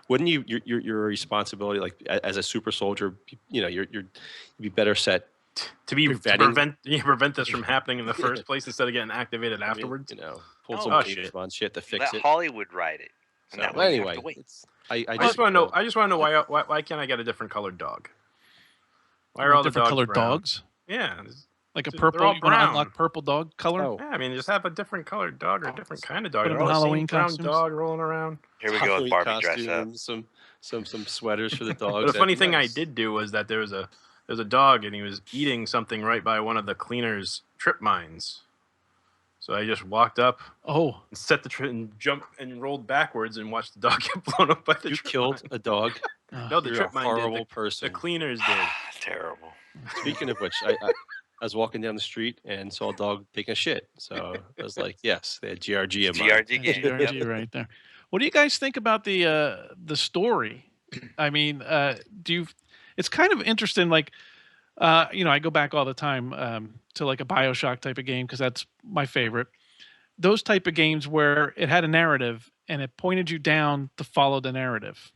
[SPEAKER 3] wouldn't your responsibility, like as a super soldier, you'd be better set
[SPEAKER 5] to prevent this from happening in the first place instead of getting activated afterwards.
[SPEAKER 3] Pulled
[SPEAKER 4] No,
[SPEAKER 3] some
[SPEAKER 4] oh,
[SPEAKER 3] shit on shit to fix
[SPEAKER 4] Let
[SPEAKER 3] it.
[SPEAKER 4] Hollywood write it. And
[SPEAKER 3] So,
[SPEAKER 4] that
[SPEAKER 3] well,
[SPEAKER 4] way you have
[SPEAKER 3] anyway,
[SPEAKER 4] to wait.
[SPEAKER 5] I just want to know. I just want to know why can't I get a different colored dog? Why are all the
[SPEAKER 1] different
[SPEAKER 5] dogs
[SPEAKER 1] colored
[SPEAKER 5] brown?
[SPEAKER 1] dogs?
[SPEAKER 5] Yeah,
[SPEAKER 1] Like a
[SPEAKER 5] they're
[SPEAKER 1] purple.
[SPEAKER 5] all
[SPEAKER 1] You want to
[SPEAKER 5] brown.
[SPEAKER 1] unlock purple dog color?
[SPEAKER 3] Oh,
[SPEAKER 5] Yeah, I mean, just have a different colored dog or a different kind of dog.
[SPEAKER 1] Put 'em
[SPEAKER 5] They're
[SPEAKER 1] in
[SPEAKER 5] all the same
[SPEAKER 1] Halloween
[SPEAKER 5] brown
[SPEAKER 1] costumes?
[SPEAKER 5] dog rolling around.
[SPEAKER 4] Here we go with
[SPEAKER 3] Halloween
[SPEAKER 4] Barbie dress up.
[SPEAKER 3] costumes, some sweaters for the dogs.
[SPEAKER 5] But the funny thing
[SPEAKER 3] nice.
[SPEAKER 5] I did do was that there was a dog and he was eating something right by one of the cleaners' trip mines. So I just walked up,
[SPEAKER 1] Oh,
[SPEAKER 5] and set the trip and jumped and rolled backwards and watched the dog get blown up by the
[SPEAKER 3] You
[SPEAKER 5] trip
[SPEAKER 3] killed
[SPEAKER 5] mine.
[SPEAKER 3] a dog.
[SPEAKER 5] No, the
[SPEAKER 3] You're
[SPEAKER 5] trip
[SPEAKER 3] a
[SPEAKER 5] mine
[SPEAKER 3] horrible
[SPEAKER 5] did. The
[SPEAKER 3] person.
[SPEAKER 5] cleaners did.
[SPEAKER 4] Terrible.
[SPEAKER 3] Speaking of which, I was walking down the street and saw a dog taking a shit. So I was like, yes, they had GRG in mind.
[SPEAKER 4] GRG
[SPEAKER 1] yeah,
[SPEAKER 4] game.
[SPEAKER 1] GRG
[SPEAKER 4] Yep.
[SPEAKER 1] right there. What do you guys think about the story? I mean, do you? It's kind of interesting. Like, I go back all the time to like a BioShock type of game because that's my favorite. Those type of games where it had a narrative and it pointed you down to follow the narrative.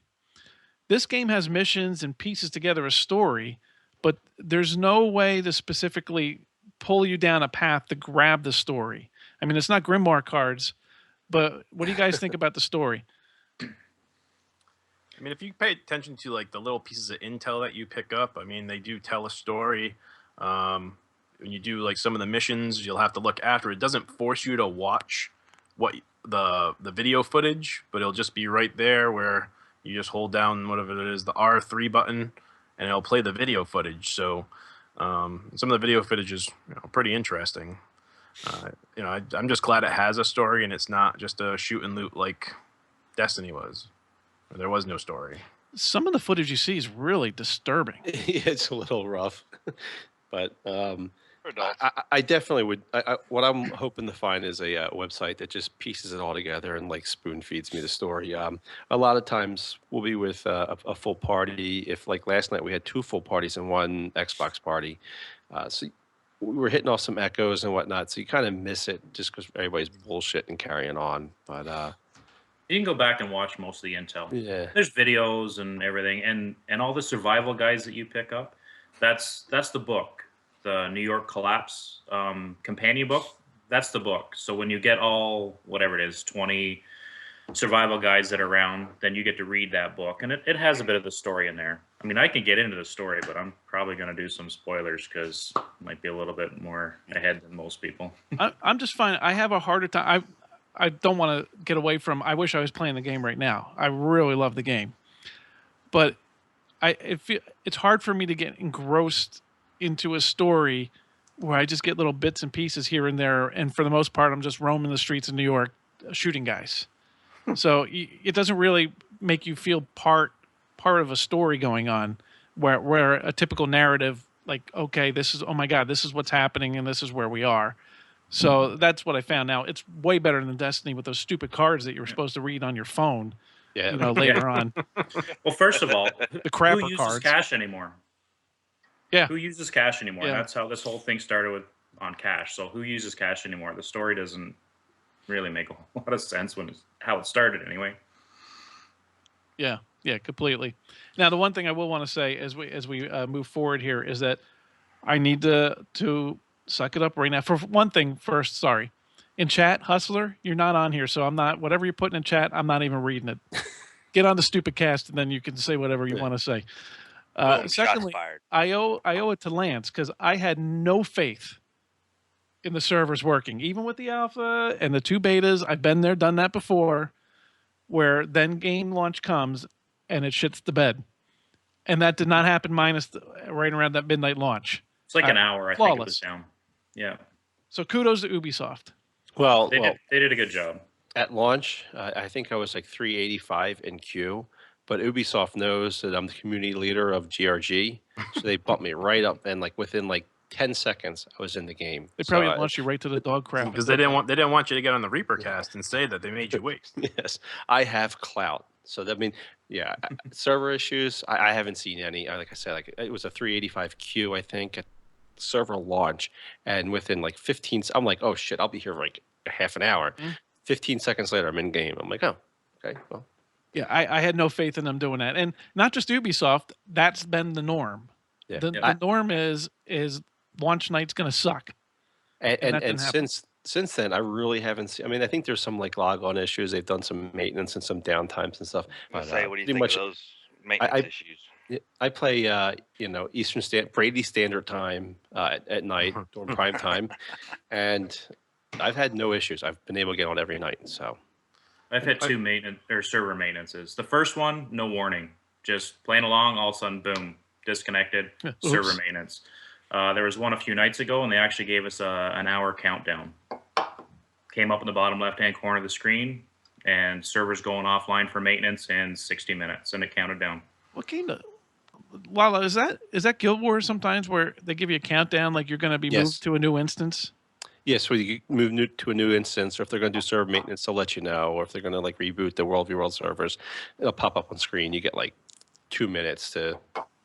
[SPEAKER 1] This game has missions and pieces together a story, but there's no way to specifically pull you down a path to grab the story. I mean, it's not Grimoire cards, but what do you guys think about the story?
[SPEAKER 5] I mean, if you pay attention to like the little pieces of intel that you pick up, I mean, they do tell a story. When you do like some of the missions, you'll have to look after. It doesn't force you to watch what the video footage, but it'll just be right there where you just hold down whatever it is, the R3 button, and it'll play the video footage. So some of the video footage is pretty interesting. I'm just glad it has a story and it's not just a shoot and loot like Destiny was. There was no story.
[SPEAKER 1] Some of the footage you see is really disturbing.
[SPEAKER 3] It's a little rough, but
[SPEAKER 4] For adults.
[SPEAKER 3] I definitely would. What I'm hoping to find is a website that just pieces it all together and like spoon feeds me the story. A lot of times we'll be with a full party. If like last night we had 2 full parties and 1 Xbox party, so we were hitting off some echoes and whatnot. So you kind of miss it just because everybody's bullshit and carrying on. But
[SPEAKER 6] You can go back and watch most of the intel.
[SPEAKER 3] yeah,
[SPEAKER 6] There's videos and everything, and all the survival guides that you pick up. That's the book, the New York Collapse companion book. That's the book. So when you get all whatever it is, 20 survival guides that are around, then you get to read that book, and it has a bit of the story in there. I mean, I can get into the story, but I'm probably going to do some spoilers because it might be a little bit more ahead than most people.
[SPEAKER 1] I'm just fine. I have a harder time. I don't want to get away from. I wish I was playing the game right now. I really love the game, but it's hard for me to get engrossed into a story where I just get little bits and pieces here and there, and for the most part, I'm just roaming the streets of New York shooting guys. So it doesn't really make you feel part of a story going on, where a typical narrative, like, okay, oh my God, this is what's happening, and this is where we are. So that's what I found. Now it's way better than Destiny with those stupid cards that you were supposed to read on your phone.
[SPEAKER 3] yeah.
[SPEAKER 1] Later on.
[SPEAKER 6] Well, first of all,
[SPEAKER 1] The crapper
[SPEAKER 6] who uses
[SPEAKER 1] cards.
[SPEAKER 6] cash anymore?
[SPEAKER 1] Yeah.
[SPEAKER 6] Who uses cash anymore?
[SPEAKER 1] Yeah.
[SPEAKER 6] That's how this whole thing started on cash. So who uses cash anymore? The story doesn't really make a lot of sense how it started anyway.
[SPEAKER 1] Yeah, completely. Now, the one thing I will want to say as we move forward here is that I need to suck it up right now. For one thing, first, sorry, in chat, Hustler, you're not on here, so I'm not. Whatever you're putting in chat, I'm not even reading it. Get on the stupid cast, and then you can say whatever you want to say.
[SPEAKER 4] Boom,
[SPEAKER 1] Secondly,
[SPEAKER 4] shots fired.
[SPEAKER 1] I owe it to Lance because I had no faith in the servers working, even with the alpha and the 2 betas. I've been there, done that before, where then game launch comes and it shits the bed, and that did not happen minus right around that midnight launch.
[SPEAKER 6] It's like an hour, I think it was
[SPEAKER 1] flawless.
[SPEAKER 6] down. Yeah.
[SPEAKER 1] So kudos to Ubisoft.
[SPEAKER 3] Well,
[SPEAKER 6] They did a good job.
[SPEAKER 3] at launch, I think I was like 385 in queue, but Ubisoft knows that I'm the community leader of GRG, so they bumped me right up, and like within like 10 seconds, I was in the game.
[SPEAKER 1] They probably
[SPEAKER 3] So
[SPEAKER 1] launched you right to the dog crap.
[SPEAKER 5] Because they didn't want you to get on the Reapercast and say that they made you wait.
[SPEAKER 3] yes, I have clout. So that mean, yeah, server issues. I haven't seen any. Like I said, like it was a 385 queue, I think, at server launch, and within like 15, I'm like, oh shit, I'll be here for like a half an hour. 15 seconds later, I'm in game. I'm like, oh, okay, well.
[SPEAKER 1] Yeah, I had no faith in them doing that, and not just Ubisoft. That's been the norm.
[SPEAKER 3] Yeah.
[SPEAKER 1] The norm is launch night's going to suck.
[SPEAKER 3] And
[SPEAKER 1] And that
[SPEAKER 3] and
[SPEAKER 1] didn't happen.
[SPEAKER 3] since then, I really haven't seen. I mean, I think there's some like log on issues. They've done some maintenance and some downtimes and stuff.
[SPEAKER 4] I'm gonna
[SPEAKER 3] But
[SPEAKER 4] say, what do you
[SPEAKER 3] pretty
[SPEAKER 4] think of
[SPEAKER 3] much,
[SPEAKER 4] those
[SPEAKER 3] I,
[SPEAKER 4] maintenance
[SPEAKER 3] I
[SPEAKER 4] issues?
[SPEAKER 3] yeah, I play, Eastern Brady Standard Time at night during prime time, and I've had no issues. I've been able to get on every night. So
[SPEAKER 6] I've had two maintenance or server maintenances. The first one, no warning, just playing along, all of a sudden, boom, disconnected, server
[SPEAKER 1] Oops.
[SPEAKER 6] maintenance. There was one a few nights ago, and they actually gave us an hour countdown. Came up in the bottom left-hand corner of the screen, and server's going offline for maintenance in 60 minutes, and it counted down.
[SPEAKER 1] What kind of Lala, is that Guild Wars sometimes where they give you a countdown like you're going to be
[SPEAKER 3] yes,
[SPEAKER 1] moved to a new instance?
[SPEAKER 3] yes. So you move to a new instance, or if they're going to do server maintenance, they'll let you know. Or if they're going to like reboot the World v World servers, it'll pop up on screen. You get like 2 minutes to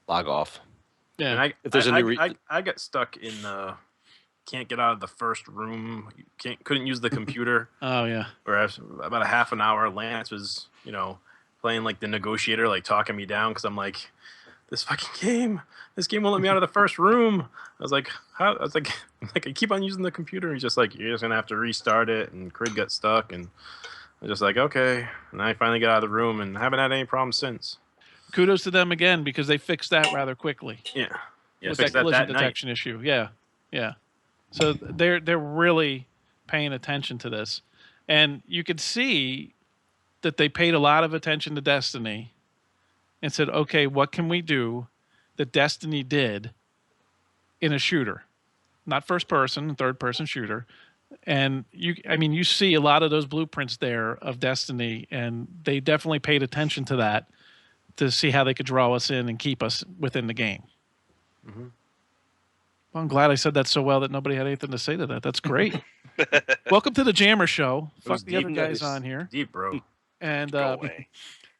[SPEAKER 3] log off.
[SPEAKER 1] Yeah.
[SPEAKER 5] And
[SPEAKER 3] If there's a new
[SPEAKER 5] I got stuck in can't get out of the first room. Couldn't use the computer.
[SPEAKER 1] Oh yeah.
[SPEAKER 5] Whereas about a half an hour, Lance was playing like the negotiator, like talking me down because I'm like, this game won't let me out of the first room. I was like, how? I was like, I keep on using the computer. He's just like, you're just gonna have to restart it. And Craig got stuck, and I was just like, okay. And I finally got out of the room, and haven't had any problems since.
[SPEAKER 1] Kudos to them again because they fixed that rather quickly.
[SPEAKER 5] Yeah,
[SPEAKER 1] With
[SPEAKER 5] fixed
[SPEAKER 1] that collision
[SPEAKER 5] that night.
[SPEAKER 1] detection issue. Yeah. Yeah. So they're really paying attention to this. And you could see that they paid a lot of attention to Destiny and said, okay, what can we do that Destiny did in a shooter? Not first person, third person shooter. And you see a lot of those blueprints there of Destiny, and they definitely paid attention to that to see how they could draw us in and keep us within the game.
[SPEAKER 5] Mm-hmm.
[SPEAKER 1] Well, I'm glad I said that so well that nobody had anything to say to that. That's great. Welcome to the Jammer Show. Fuck the other guys on here.
[SPEAKER 5] Deep, bro.
[SPEAKER 1] And
[SPEAKER 4] Go away.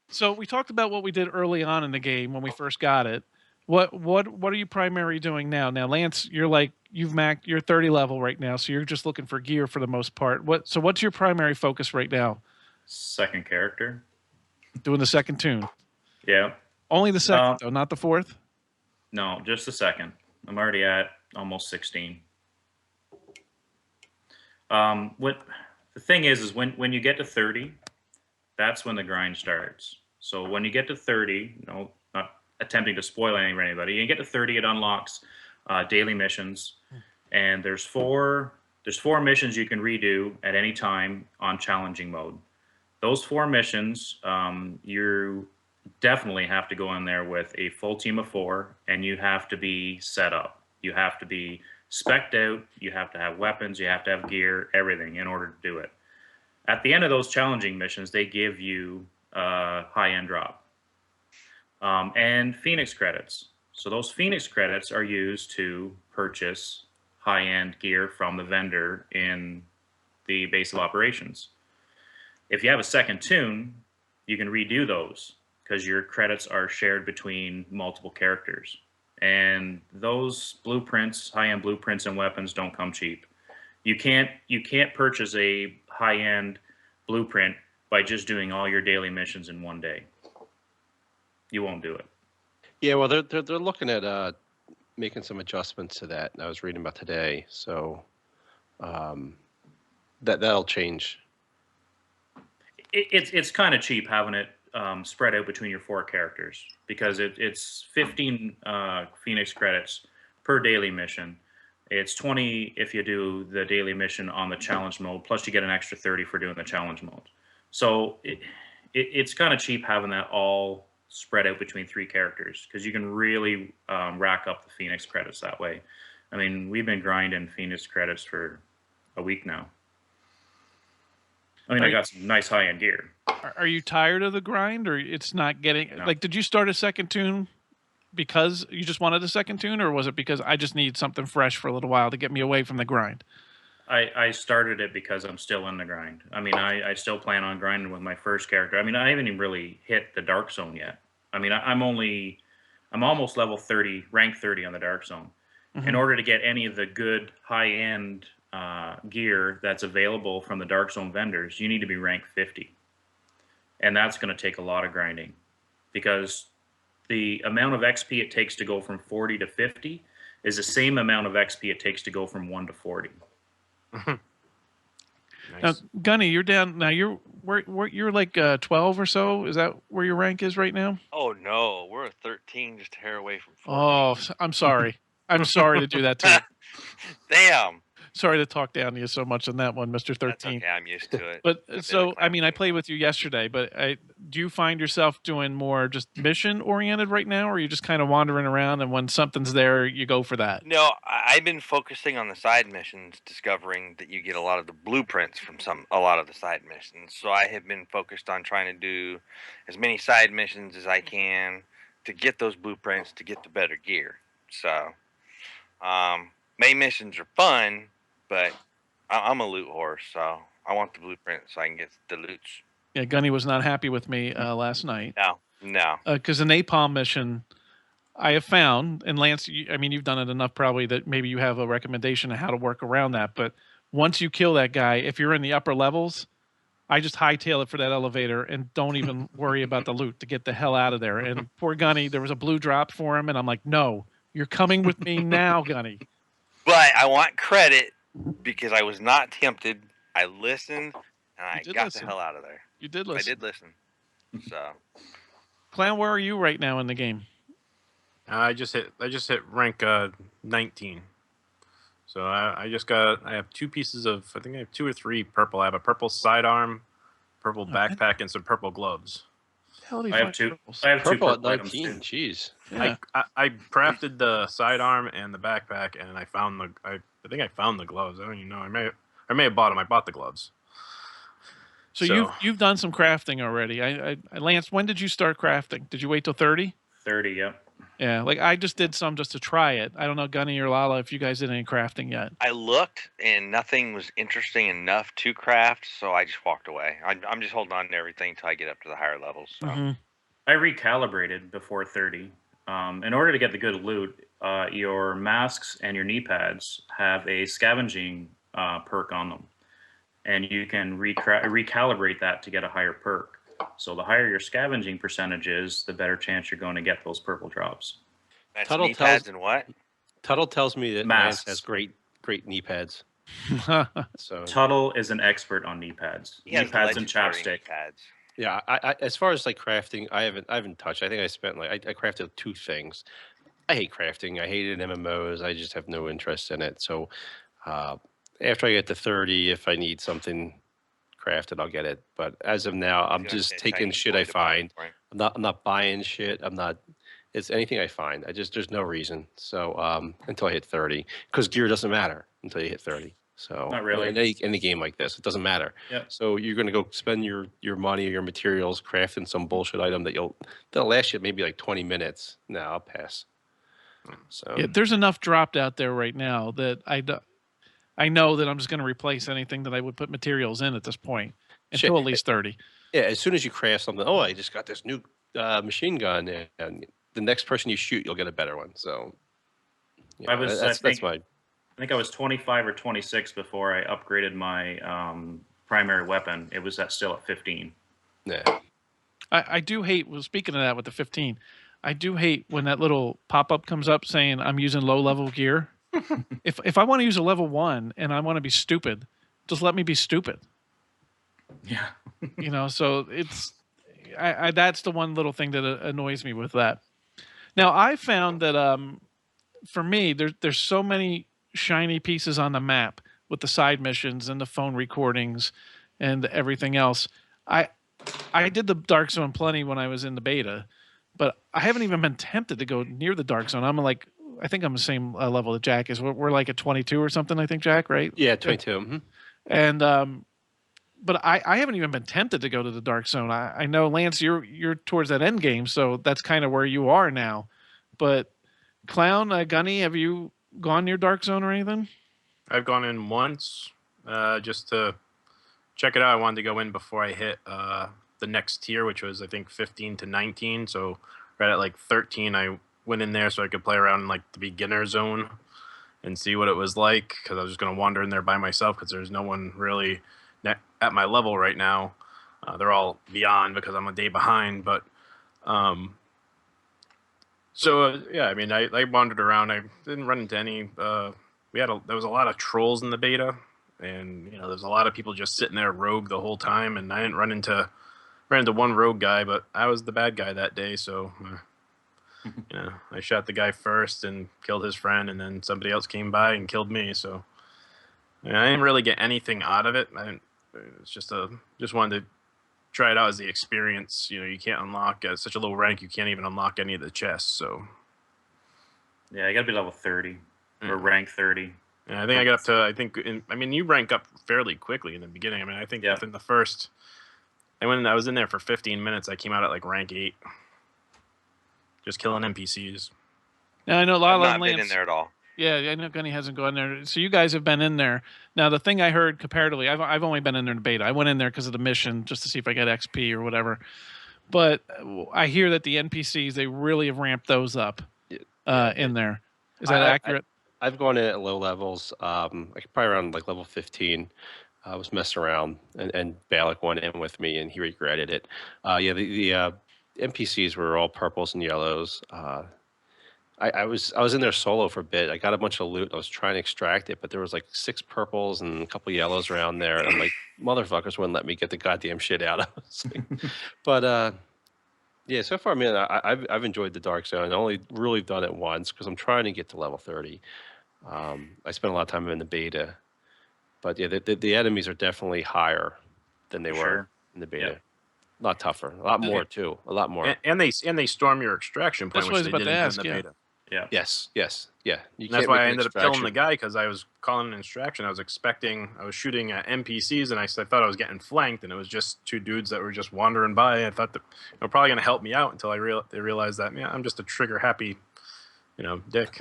[SPEAKER 1] so we talked about what we did early on in the game when we first got it. What are you primarily doing now? Now, Lance, you're like you're 30 level right now, so you're just looking for gear for the most part. What's your primary focus right now?
[SPEAKER 6] Second character.
[SPEAKER 1] Doing the second tune.
[SPEAKER 6] Yeah.
[SPEAKER 1] Only the second though, not the fourth?
[SPEAKER 6] No, just the second. I'm already at almost 16. What the thing is when you get to 30, that's when the grind starts. So when you get to 30, not attempting to spoil anything for anybody, you get to 30, it unlocks daily missions, and there's four missions you can redo at any time on challenging mode. Those 4 missions, you definitely have to go in there with a full team of 4, and you have to be set up. You have to be spec'd out. You have to have weapons. You have to have gear, everything in order to do it. At the end of those challenging missions, they give you high-end drop and Phoenix credits. So those Phoenix credits are used to purchase high-end gear from the vendor in the base of operations. If you have a second tune, you can redo those because your credits are shared between multiple characters. And those blueprints, high-end blueprints and weapons don't come cheap. You can't purchase a high-end blueprint by just doing all your daily missions in one day. You won't do it.
[SPEAKER 3] Yeah, well, they're looking at making some adjustments to that. I was reading about today, so that'll change.
[SPEAKER 6] It's kind of cheap having it spread out between your 4 characters because it's 15 Phoenix credits per daily mission. It's 20 if you do the daily mission on the challenge mode, plus you get an extra 30 for doing the challenge mode. So it's kind of cheap having that all spread out between 3 characters because you can really rack up the Phoenix credits that way. I mean, we've been grinding Phoenix credits for a week now. I mean, I got some nice high-end gear.
[SPEAKER 1] Are you tired of the grind, or it's not getting
[SPEAKER 6] No.
[SPEAKER 1] like? Did you start a second tune because you just wanted a second tune, or was it because I just need something fresh for a little while to get me away from the grind?
[SPEAKER 6] I started it because I'm still in the grind. I mean, I still plan on grinding with my first character. I mean, I haven't even really hit the Dark Zone yet. I mean, I'm almost level 30, rank 30 on the Dark Zone. In order to get any of the good high-end gear that's available from the Dark Zone vendors, you need to be rank 50. And that's going to take a lot of grinding because the amount of XP it takes to go from 40 to 50 is the same amount of XP it takes to go from 1 to 40.
[SPEAKER 1] Now,
[SPEAKER 5] Nice.
[SPEAKER 1] Gunny, you're down now. You're like 12 or so. Is that where your rank is right now?
[SPEAKER 4] Oh no, we're a 13, just a hair away from 14.
[SPEAKER 1] Oh, I'm sorry. I'm sorry to do that to you.
[SPEAKER 4] Damn.
[SPEAKER 1] Sorry to talk down to you so much on that one, Mr.
[SPEAKER 4] That's
[SPEAKER 1] 13.
[SPEAKER 4] okay. I'm used to it.
[SPEAKER 1] But
[SPEAKER 4] I've been
[SPEAKER 1] so,
[SPEAKER 4] a
[SPEAKER 1] I mean, I
[SPEAKER 4] clown
[SPEAKER 1] played
[SPEAKER 4] king.
[SPEAKER 1] with you yesterday, but do you find yourself doing more just mission oriented right now, or are you just kind of wandering around and when something's there, you go for that?
[SPEAKER 4] No, I've been focusing on the side missions, discovering that you get a lot of the blueprints from a lot of the side missions. So I have been focused on trying to do as many side missions as I can to get those blueprints to get the better gear. So, main missions are fun, but I'm a loot horse, so I want the blueprint so I can get the loots.
[SPEAKER 1] Yeah, Gunny was not happy with me last night
[SPEAKER 4] No.
[SPEAKER 1] because the napalm mission I have found, and Lance, I mean, you've done it enough probably that maybe you have a recommendation of how to work around that. But once you kill that guy, if you're in the upper levels, I just hightail it for that elevator and don't even worry about the loot to get the hell out of there. And poor Gunny, there was a blue drop for him, and I'm like, no, you're coming with me now, Gunny.
[SPEAKER 4] But I want credit because I was not tempted. I listened and I
[SPEAKER 1] did
[SPEAKER 4] got
[SPEAKER 1] listen.
[SPEAKER 4] the hell out of there.
[SPEAKER 1] You did
[SPEAKER 4] I
[SPEAKER 1] listen.
[SPEAKER 4] did listen. So
[SPEAKER 1] Clown, where are you right now in the game?
[SPEAKER 5] I just hit rank 19. So I have 2 pieces of, I think I have 2 or 3 purple. I have a purple sidearm, purple backpack, and some purple gloves.
[SPEAKER 1] Hell, do you
[SPEAKER 6] I have
[SPEAKER 1] find
[SPEAKER 6] two.
[SPEAKER 1] purples?
[SPEAKER 6] I have two
[SPEAKER 3] Purple at
[SPEAKER 6] purple items
[SPEAKER 3] 19.
[SPEAKER 6] too.
[SPEAKER 3] Jeez.
[SPEAKER 1] Yeah.
[SPEAKER 5] I crafted the sidearm and the backpack, and I found I think I found the gloves. I don't even know. I may have bought them. I bought the gloves.
[SPEAKER 1] So you've done some crafting already. Lance, when did you start crafting? Did you wait till 30?
[SPEAKER 6] 30, yep.
[SPEAKER 1] Yeah, like I just did some just to try it. I don't know, Gunny or Lala, if you guys did any crafting yet.
[SPEAKER 4] I looked and nothing was interesting enough to craft, so I just walked away. I'm just holding on to everything until I get up to the higher levels. So.
[SPEAKER 1] Mm-hmm.
[SPEAKER 6] I recalibrated before 30. In order to get the good loot, your masks and your knee pads have a scavenging perk on them. And you can recalibrate that to get a higher perk. So the higher your scavenging percentage is, the better chance you're going to get those purple drops.
[SPEAKER 4] That's
[SPEAKER 3] Tuttle
[SPEAKER 4] knee pads and what?
[SPEAKER 3] Tuttle tells me that Lance has great knee pads. So
[SPEAKER 6] Tuttle is an expert on knee pads.
[SPEAKER 4] He
[SPEAKER 6] Knee
[SPEAKER 4] has
[SPEAKER 6] pads and
[SPEAKER 4] legendary knee
[SPEAKER 6] chapstick.
[SPEAKER 4] pads.
[SPEAKER 3] yeah, I as far as like crafting, I haven't touched. I think I spent I crafted 2 things. I hate crafting. I hated MMOs. I just have no interest in it. So after I get to 30, if I need something crafted, I'll get it. But as of now, I'm
[SPEAKER 4] Gonna
[SPEAKER 3] just
[SPEAKER 4] say
[SPEAKER 3] taking
[SPEAKER 4] Chinese
[SPEAKER 3] shit
[SPEAKER 4] boy
[SPEAKER 3] I
[SPEAKER 4] to buy
[SPEAKER 3] find.
[SPEAKER 4] it, right?
[SPEAKER 3] I'm not buying shit. It's anything I find. There's no reason. So until I hit 30, because gear doesn't matter until you hit 30. So
[SPEAKER 6] Not really.
[SPEAKER 3] in any game like this, it doesn't matter.
[SPEAKER 6] Yep.
[SPEAKER 3] So you're gonna go spend your money or your materials crafting some bullshit item that'll last you maybe like 20 minutes. No, I'll pass. So
[SPEAKER 1] Yeah, there's enough dropped out there right now that I know that I'm just going to replace anything that I would put materials in at this point
[SPEAKER 3] Shit.
[SPEAKER 1] until at least 30.
[SPEAKER 3] yeah, as soon as you craft something, oh, I just got this new machine gun, and the next person you shoot, you'll get a better one. So yeah, that's my.
[SPEAKER 6] I think I was 25 or 26 before I upgraded my primary weapon. It was still at 15.
[SPEAKER 3] Yeah.
[SPEAKER 1] I do hate, well, speaking of that with the 15, I do hate when that little pop-up comes up saying I'm using low-level gear. If I want to use a level 1 and I want to be stupid, just let me be stupid.
[SPEAKER 6] Yeah.
[SPEAKER 1] So it's that's the one little thing that annoys me with that. Now I found that for me there's so many shiny pieces on the map with the side missions and the phone recordings and everything else. I did the Dark Zone plenty when I was in the beta, but I haven't even been tempted to go near the Dark Zone. I think I'm the same level that Jack is. We're like at 22 or something, I think, Jack, right?
[SPEAKER 3] Yeah, 22. Mm-hmm.
[SPEAKER 1] And but I haven't even been tempted to go to the Dark Zone. I know, Lance, you're towards that end game, so that's kind of where you are now. But Clown, Gunny, have you gone near Dark Zone or anything?
[SPEAKER 5] I've gone in once just to check it out. I wanted to go in before I hit the next tier, which was I think 15 to 19. So right at like 13, I went in there so I could play around in like the beginner zone and see what it was like, because I was just going to wander in there by myself because there's no one really at my level right now. They're all beyond because I'm a day behind, but So yeah, I mean, I wandered around. I didn't run into any. There was a lot of trolls in the beta, and there's a lot of people just sitting there rogue the whole time. And I didn't ran into one rogue guy, but I was the bad guy that day. So I shot the guy first and killed his friend, and then somebody else came by and killed me. So I didn't really get anything out of it. It's just wanted to try it out as the experience. You can't unlock at such a low rank. You can't even unlock any of the chests. So
[SPEAKER 6] Yeah, you got to be level 30 or rank 30.
[SPEAKER 5] yeah, I think I got up to. You rank up fairly quickly in the beginning. I mean, I think within the first. And when I was in there for 15 minutes, I came out at like rank 8. Just killing NPCs.
[SPEAKER 1] Now I know a lot
[SPEAKER 4] I've
[SPEAKER 1] of
[SPEAKER 4] not
[SPEAKER 1] Lance,
[SPEAKER 4] been in there at all.
[SPEAKER 1] Yeah, I know Gunny hasn't gone there. So you guys have been in there. Now the thing I heard comparatively, I've only been in there in beta. I went in there because of the mission, just to see if I got XP or whatever. But I hear that the NPCs, they really have ramped those up in there. Is that accurate?
[SPEAKER 3] I've gone in at low levels, like probably around like level 15. I was messing around, and Balak went in with me, and he regretted it. The NPCs were all purples and yellows. I was in there solo for a bit. I got a bunch of loot. I was trying to extract it, but there was like 6 purples and a couple yellows around there. And I'm like, motherfuckers wouldn't let me get the goddamn shit out. But yeah, so far, man, I've enjoyed the Dark Zone. I only really done it once because I'm trying to get to level 30. I spent a lot of time in the beta, but yeah, the enemies are definitely higher than they were in the beta.
[SPEAKER 6] Yeah.
[SPEAKER 3] A lot tougher, a lot more too, a lot more.
[SPEAKER 5] And they storm your extraction point,
[SPEAKER 1] That's what I
[SPEAKER 5] which
[SPEAKER 1] was
[SPEAKER 5] they
[SPEAKER 1] about
[SPEAKER 5] didn't
[SPEAKER 1] to
[SPEAKER 5] do in
[SPEAKER 1] ask,
[SPEAKER 5] the beta.
[SPEAKER 6] Yeah.
[SPEAKER 3] Yes, yeah.
[SPEAKER 5] And that's why I ended up killing the guy, because I was calling an extraction. I was shooting at NPCs, and I thought I was getting flanked, and it was just 2 dudes that were just wandering by. I thought that they were probably going to help me out until they realized that I'm just a trigger happy, dick.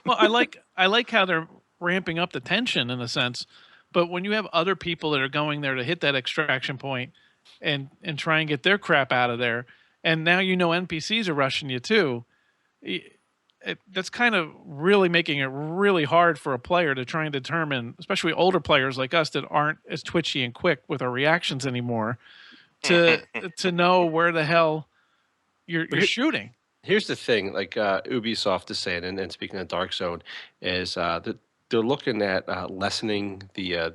[SPEAKER 1] Well, I like how they're ramping up the tension in a sense, but when you have other people that are going there to hit that extraction point and try and get their crap out of there, and now NPCs are rushing you too. That's kind of really making it really hard for a player to try and determine, especially older players like us that aren't as twitchy and quick with our reactions anymore, to know where the hell you're shooting.
[SPEAKER 3] Here's the thing, like Ubisoft is saying, and speaking of Dark Zone, is that they're looking at lessening the,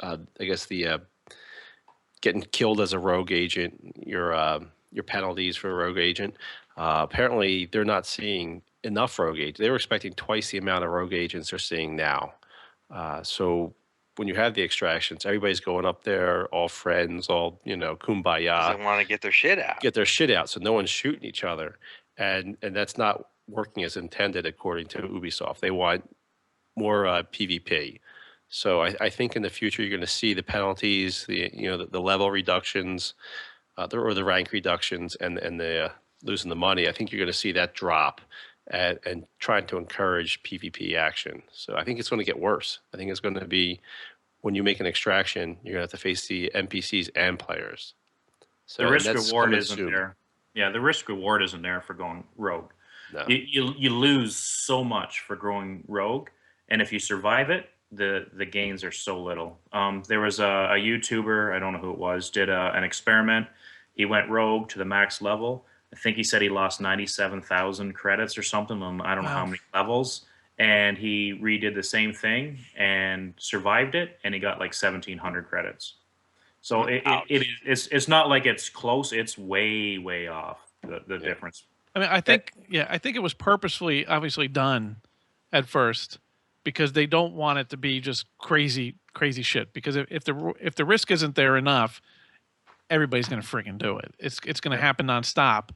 [SPEAKER 3] I guess the getting killed as a rogue agent, your penalties for a rogue agent. Apparently, they're not seeing enough rogue agents. They were expecting twice the amount of rogue agents they're seeing now. So when you have the extractions, everybody's going up there, all friends, all kumbaya.
[SPEAKER 4] They want to get their shit out.
[SPEAKER 3] So no one's shooting each other, and that's not working as intended according to Ubisoft. They want more PvP. So I think in the future you're going to see the penalties, the level reductions, or the rank reductions, and the losing the money. I think you're going to see that drop, and trying to encourage PvP action. So I think it's going to get worse. I think it's going to be, when you make an extraction, you're going to have to face the NPCs and players. So
[SPEAKER 6] the risk reward isn't there. Yeah, the risk reward isn't there for going rogue.
[SPEAKER 3] No.
[SPEAKER 6] You lose so much for going rogue, and if you survive it, the gains are so little. There was a YouTuber, I don't know who it was, did an experiment. He went rogue to the max level. I think he said he lost 97,000 credits or something on I don't know how many levels. And he redid the same thing and survived it, and he got like 1,700 credits. So it's not like it's close. It's way off the difference.
[SPEAKER 1] I mean, I think it was purposefully, obviously done at first, because they don't want it to be just crazy shit. Because if the risk isn't there enough, everybody's going to freaking do it. It's going to happen nonstop.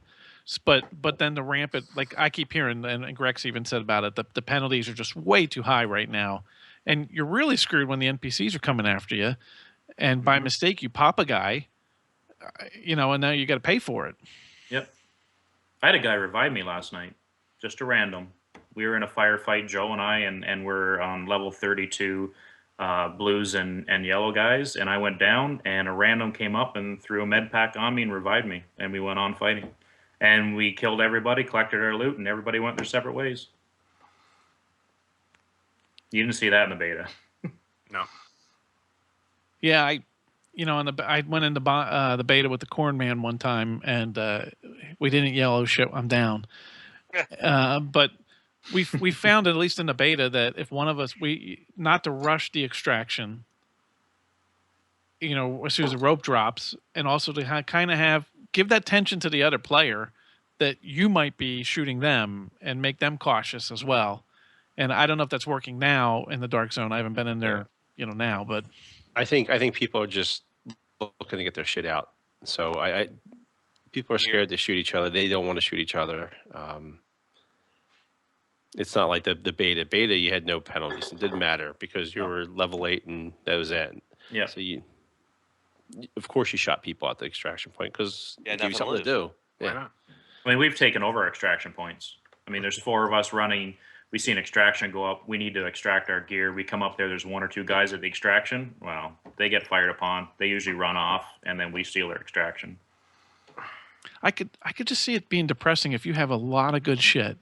[SPEAKER 1] But then the rampant, like I keep hearing, and Grex even said about it, the penalties are just way too high right now, and you're really screwed when the NPCs are coming after you, and by mistake you pop a guy, and now you got to pay for it.
[SPEAKER 6] Yep. I had a guy revive me last night, just a random. We were in a firefight, Joe and I, and we're on level 32, blues and yellow guys, and I went down, and a random came up and threw a med pack on me and revived me, and we went on fighting. And we killed everybody, collected our loot, and everybody went their separate ways. You didn't see that in the beta.
[SPEAKER 5] No.
[SPEAKER 1] Yeah, on I went into the beta with the Corn Man one time, and we didn't yell, "Oh shit, I'm down." But we found, at least in the beta, that if one of us, we not to rush the extraction, as soon as the rope drops, and also to kind of give that tension to the other player that you might be shooting them and make them cautious as well. And I don't know if that's working now in the dark zone. I haven't been in there, now, but
[SPEAKER 3] I think people are just looking to get their shit out. So I people are scared to shoot each other. They don't want to shoot each other. It's not like the beta. Beta, you had no penalties. It didn't matter because you were level 8 and that was it.
[SPEAKER 6] Yeah.
[SPEAKER 3] So of course, you shot people at the extraction point because it gave you something to do.
[SPEAKER 5] Why not?
[SPEAKER 6] I mean, we've taken over extraction points. I mean, there's 4 of us running. We see an extraction go up. We need to extract our gear. We come up there. There's 1 or 2 guys at the extraction. Well, they get fired upon. They usually run off, and then we steal their extraction.
[SPEAKER 1] I could just see it being depressing if you have a lot of good shit,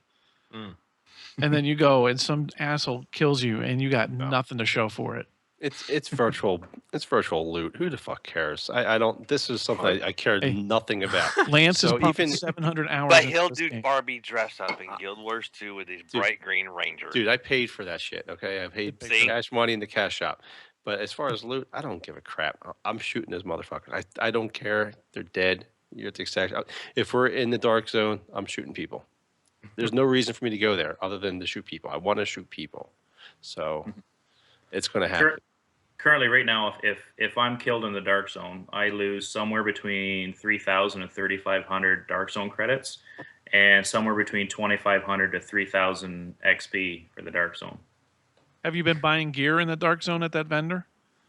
[SPEAKER 1] and then you go and some asshole kills you, and you got nothing to show for it.
[SPEAKER 3] It's virtual. It's virtual loot. Who the fuck cares? I don't. This is something I care nothing about.
[SPEAKER 1] Lance is
[SPEAKER 3] So
[SPEAKER 1] pumping
[SPEAKER 3] even
[SPEAKER 1] 700 hours.
[SPEAKER 4] But
[SPEAKER 1] into
[SPEAKER 4] he'll
[SPEAKER 1] this
[SPEAKER 4] do
[SPEAKER 1] game.
[SPEAKER 4] Barbie dress up in Guild Wars 2 with his bright green Ranger.
[SPEAKER 3] Dude, I paid for that shit. Okay, I paid
[SPEAKER 4] See?
[SPEAKER 3] cash money in the cash shop. But as far as loot, I don't give a crap. I'm shooting this motherfucker. I don't care. They're dead. You're at the exact. If we're in the dark zone, I'm shooting people. There's no reason for me to go there other than to shoot people. I want to shoot people. So it's going to happen.
[SPEAKER 6] Currently, right now, if I'm killed in the dark zone, I lose somewhere between 3,000 and 3,500 dark zone credits, and somewhere between 2,500 to 3,000 XP for the dark zone.
[SPEAKER 1] Have you been buying gear in the dark zone at that vendor?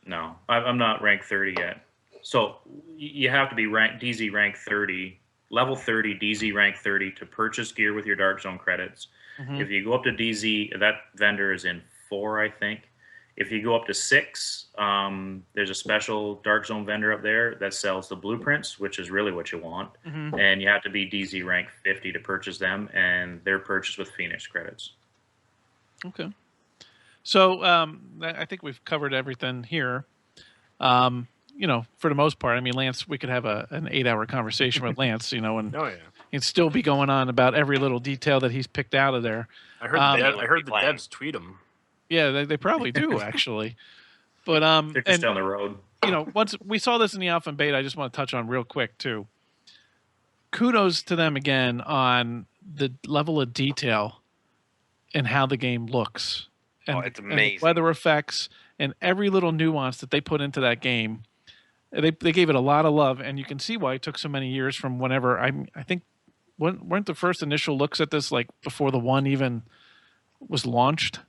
[SPEAKER 6] No, I'm not rank 30 yet. So you have to be DZ rank 30, level 30, DZ rank 30 to purchase gear with your dark zone credits. If you go up to DZ, that vendor is in 4, I think. If you go up to 6, there's a special dark zone vendor up there that sells the blueprints, which is really what you want. And you have to be DZ rank 50 to purchase them, and they're purchased with Phoenix credits.
[SPEAKER 1] Okay. So I think we've covered everything here. For the most part, I mean, Lance, we could have an 8-hour conversation with Lance, and he'd still be going on about every little detail that he's picked out of there.
[SPEAKER 5] I heard the devs tweet him.
[SPEAKER 1] Yeah, they probably do actually, but
[SPEAKER 6] They're just down the road.
[SPEAKER 1] Once we saw this in the alpha and beta, I just want to touch on real quick too. Kudos to them again on the level of detail and how the game looks. And,
[SPEAKER 4] it's amazing.
[SPEAKER 1] And weather effects and every little nuance that they put into that game. They gave it a lot of love, and you can see why it took so many years from whenever I think weren't the first initial looks at this like before the 1 even was launched.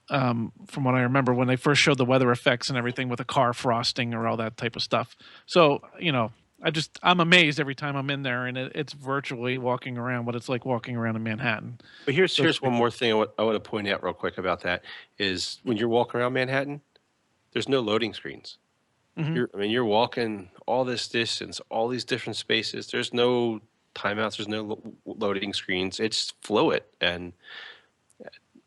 [SPEAKER 1] From what I remember, when they first showed the weather effects and everything with the car frosting or all that type of stuff. So, I'm amazed every time I'm in there, and it's virtually walking around what it's like walking around in Manhattan.
[SPEAKER 3] But here's one more thing I want to point out real quick about that is when you're walking around Manhattan, there's no loading screens. You're walking all this distance, all these different spaces. There's no timeouts. There's no loading screens. It's fluid, and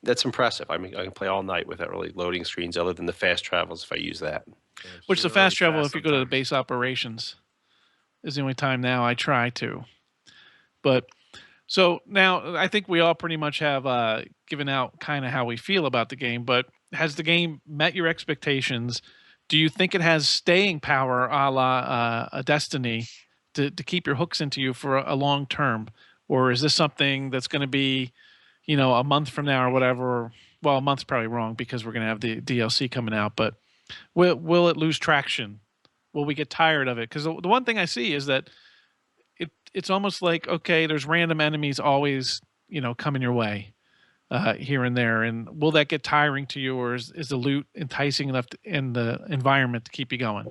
[SPEAKER 3] that's impressive. I mean, I can play all night without really loading screens other than the fast travels if I use that.
[SPEAKER 1] Which the fast travel, if you go to the base operations, is the only time now I try to. But so now I think we all pretty much have given out kind of how we feel about the game. But has the game met your expectations? Do you think it has staying power a la a Destiny to keep your hooks into you for a long term? Or is this something that's going to be, a month from now or whatever? Well, a month's probably wrong because we're going to have the DLC coming out. But will it lose traction? Will we get tired of it? Because the one thing I see is that it's almost like, okay, there's random enemies always, coming your way here and there. And will that get tiring to you, or is the loot enticing enough in the environment to keep you going?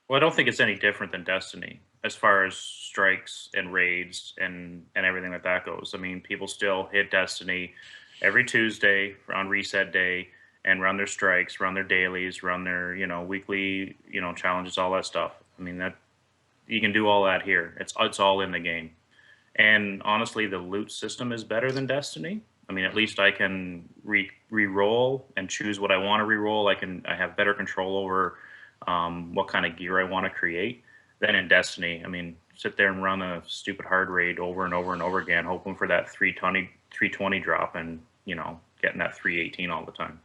[SPEAKER 6] Well, I don't think it's any different than Destiny as far as strikes and raids and everything like that goes. I mean, people still hit Destiny every Tuesday on reset day and run their strikes, run their dailies, run their, weekly, challenges, all that stuff. I mean, that you can do all that here. It's all in the game. And honestly, the loot system is better than Destiny. I mean, at least I can re-roll and choose what I want to re-roll. I have better control over what kind of gear I want to create. Then in Destiny, I mean, sit there and run a stupid hard raid over and over and over again, hoping for that 320 drop and, getting that 318 all the time.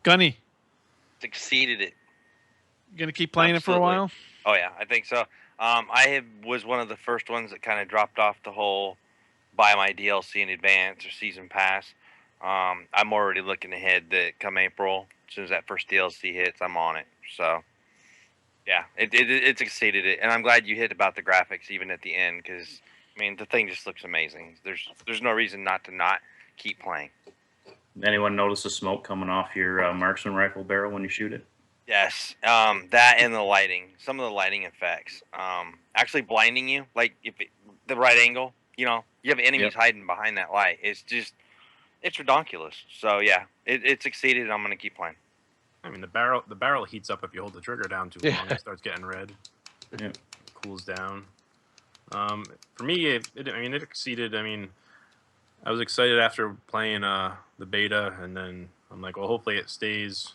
[SPEAKER 1] Gunny,
[SPEAKER 4] It's exceeded it.
[SPEAKER 1] you gonna keep playing it for a
[SPEAKER 4] Absolutely.
[SPEAKER 1] while?
[SPEAKER 4] Oh yeah, I think so. Was one of the first ones that kind of dropped off the whole buy my DLC in advance or season pass. I'm already looking ahead that come April, as soon as that first DLC hits, I'm on it. So yeah, it's exceeded it, and I'm glad you hit about the graphics even at the end, because I mean the thing just looks amazing. There's no reason not keep playing.
[SPEAKER 6] Anyone notice the smoke coming off your marksman rifle barrel when you shoot it?
[SPEAKER 4] Yes, that and the lighting, some of the lighting effects, actually blinding you, like the right angle, you have enemies hiding behind that light. It's ridiculous. So yeah, it's exceeded. And I'm gonna keep playing.
[SPEAKER 5] I mean, the barrel heats up if you hold the trigger down too long. It starts getting red.
[SPEAKER 6] Yeah.
[SPEAKER 5] It cools down. For me, it exceeded. I mean, I was excited after playing the beta, and then I'm like, well, hopefully it stays.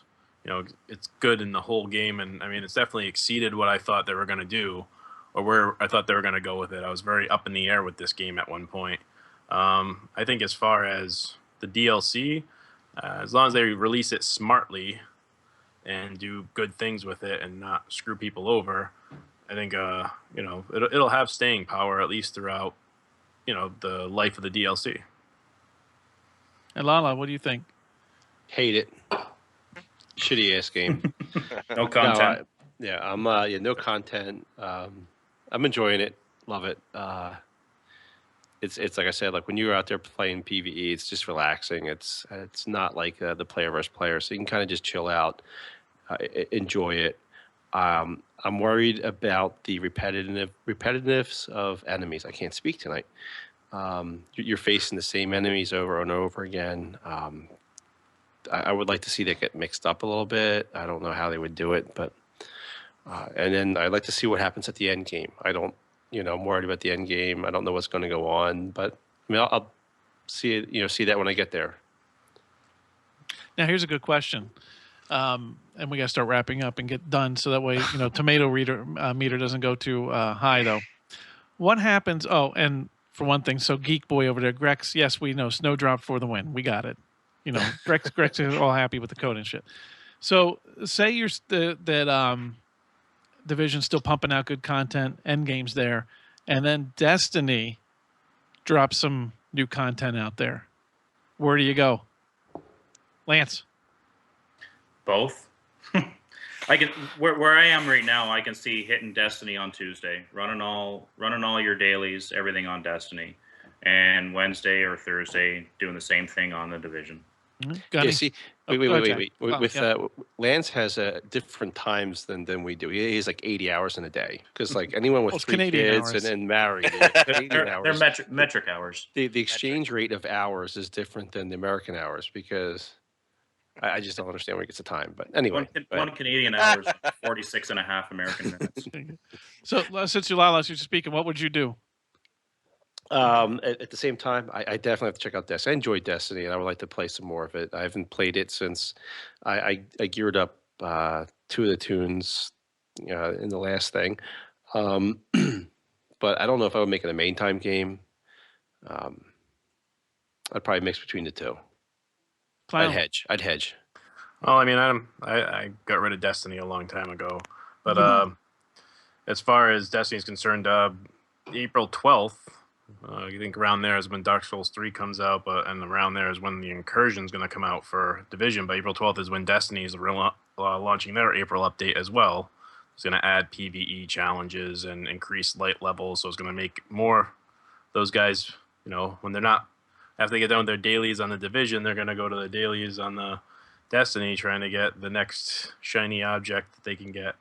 [SPEAKER 5] It's good in the whole game, and I mean, it's definitely exceeded what I thought they were going to do, or where I thought they were going to go with it. I was very up in the air with this game at one point. I think as far as the DLC, as long as they release it smartly and do good things with it and not screw people over, I think it'll have staying power at least throughout the life of the DLC.
[SPEAKER 1] And Lala, what do you think?
[SPEAKER 3] Hate it. Shitty ass game.
[SPEAKER 6] No content.
[SPEAKER 3] No content. I'm enjoying it. Love it. It's like I said, like when you're out there playing PvE, it's just relaxing. It's not like the player versus player, so you can kind of just chill out, enjoy it. I'm worried about the repetitiveness of enemies. I can't speak tonight. You're facing the same enemies over and over again. I would like to see that get mixed up a little bit. I don't know how they would do it, but and then I'd like to see what happens at the end game. I'm worried about the end game. I don't know what's going to go on, but I mean, I'll see it. See that when I get there.
[SPEAKER 1] Now, here's a good question, and we got to start wrapping up and get done, so that way, tomato meter doesn't go too high, though. What happens? Oh, and for one thing, so Geek Boy over there, Grex. Yes, we know Snowdrop for the win. We got it. Grex is all happy with the code and shit. So say you're that Division's still pumping out good content, end game's there, and then Destiny drops some new content out there. Where do you go, Lance?
[SPEAKER 6] Both. I can where I am right now. I can see hitting Destiny on Tuesday, running all your dailies, everything on Destiny, and Wednesday or Thursday doing the same thing on the Division.
[SPEAKER 3] Yeah, see, wait. Lance has different times than we do. He has like 80 hours in a day, because like anyone with 3
[SPEAKER 1] Canadian
[SPEAKER 3] kids
[SPEAKER 1] hours.
[SPEAKER 3] and married,
[SPEAKER 6] They're metric hours.
[SPEAKER 3] The exchange rate of hours is different than the American hours, because I just don't understand where he gets the time. But anyway,
[SPEAKER 6] one Canadian hour is 46 and a half American minutes.
[SPEAKER 1] So since you're speaking, what would you do?
[SPEAKER 3] At the same time, I definitely have to check out Destiny. I enjoy Destiny, and I would like to play some more of it. I haven't played it since I geared up 2 of the tunes in the last thing. But I don't know if I would make it a main time game. I'd probably mix between the two. I'd hedge.
[SPEAKER 5] Well, I mean, I got rid of Destiny a long time ago, but as far as Destiny is concerned, April 12th. You think around there is when Dark Souls 3 comes out, and around there is when the Incursion is going to come out for Division. But April 12th is when Destiny is launching their April update as well. It's going to add PvE challenges and increase light levels, so it's going to make more those guys, when they're not, after they get done with their dailies on the Division, they're going to go to the dailies on the Destiny, trying to get the next shiny object that they can get.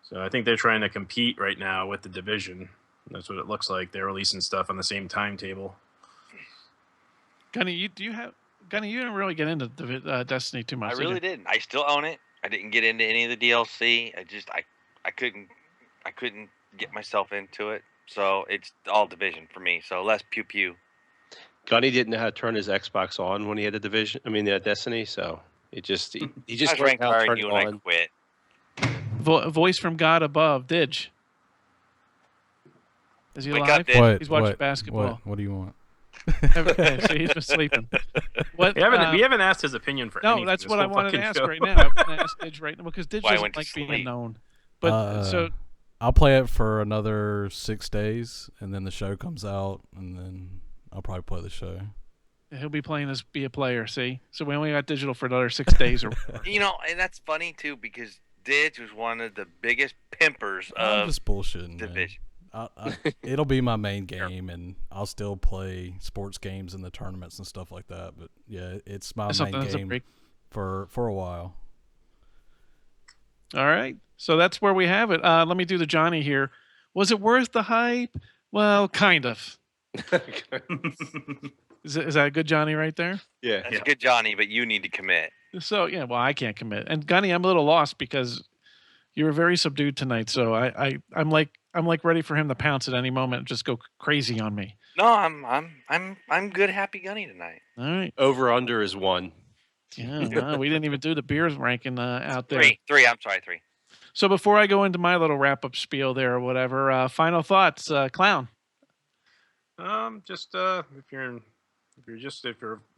[SPEAKER 5] So I think they're trying to compete right now with the Division. That's what it looks like. They're releasing stuff on the same timetable.
[SPEAKER 1] Gunny, you didn't really get into Destiny too much.
[SPEAKER 4] I really didn't. I still own it. I didn't get into any of the DLC. I couldn't get myself into it. So it's all Division for me. So less pew pew.
[SPEAKER 3] Gunny didn't know how to turn his Xbox on when he had the Destiny. So He just
[SPEAKER 4] I
[SPEAKER 3] learned
[SPEAKER 4] drank
[SPEAKER 3] how to
[SPEAKER 4] fire
[SPEAKER 3] turn
[SPEAKER 4] you
[SPEAKER 3] it
[SPEAKER 4] and I
[SPEAKER 3] on.
[SPEAKER 4] quit.
[SPEAKER 1] Voice from God above, Didge. Is he
[SPEAKER 4] Wake
[SPEAKER 1] alive?
[SPEAKER 4] up, Didge.
[SPEAKER 1] He's watching basketball.
[SPEAKER 2] What do you want?
[SPEAKER 1] Okay, so he's been sleeping. What?
[SPEAKER 5] We haven't asked his opinion for
[SPEAKER 1] No,
[SPEAKER 5] anything.
[SPEAKER 1] that's
[SPEAKER 5] this
[SPEAKER 1] what I
[SPEAKER 5] whole
[SPEAKER 1] wanted to
[SPEAKER 5] fucking
[SPEAKER 1] ask
[SPEAKER 5] show.
[SPEAKER 1] right now. I want to ask Didge right now because Didge
[SPEAKER 4] Why I
[SPEAKER 1] doesn't
[SPEAKER 4] went to
[SPEAKER 1] like being
[SPEAKER 4] sleep.
[SPEAKER 1] known. But so
[SPEAKER 2] I'll play it for another 6 days, and then the show comes out, and then I'll probably play the show.
[SPEAKER 1] he'll be playing as be a player. See, so we only got digital for another 6 days or whatever.
[SPEAKER 4] You know, and that's funny too because Didge was one of the biggest pimpers
[SPEAKER 2] I'm
[SPEAKER 4] of
[SPEAKER 2] just bullshitting,
[SPEAKER 4] Division.
[SPEAKER 2] man. It'll be my main game, and I'll still play sports games in the tournaments and stuff like that. But yeah, it's my main game for a while.
[SPEAKER 1] All right, so that's where we have it. Let me do the Johnny here. Was it worth the hype? Well, kind of. Is that a good Johnny right there?
[SPEAKER 3] Yeah.
[SPEAKER 4] That's good, Johnny, but you need to commit.
[SPEAKER 1] So yeah, well, I can't commit. And Gunny, I'm a little lost because you were very subdued tonight. So I'm like ready for him to pounce at any moment and just go crazy on me.
[SPEAKER 4] No, I'm good, happy Gunny tonight.
[SPEAKER 1] All right.
[SPEAKER 3] Over under is 1.
[SPEAKER 1] Yeah, no, we didn't even do the beers ranking out there.
[SPEAKER 4] Three. I'm sorry, 3.
[SPEAKER 1] So before I go into my little wrap up spiel there or whatever, final thoughts, Clown.
[SPEAKER 5] Just if you're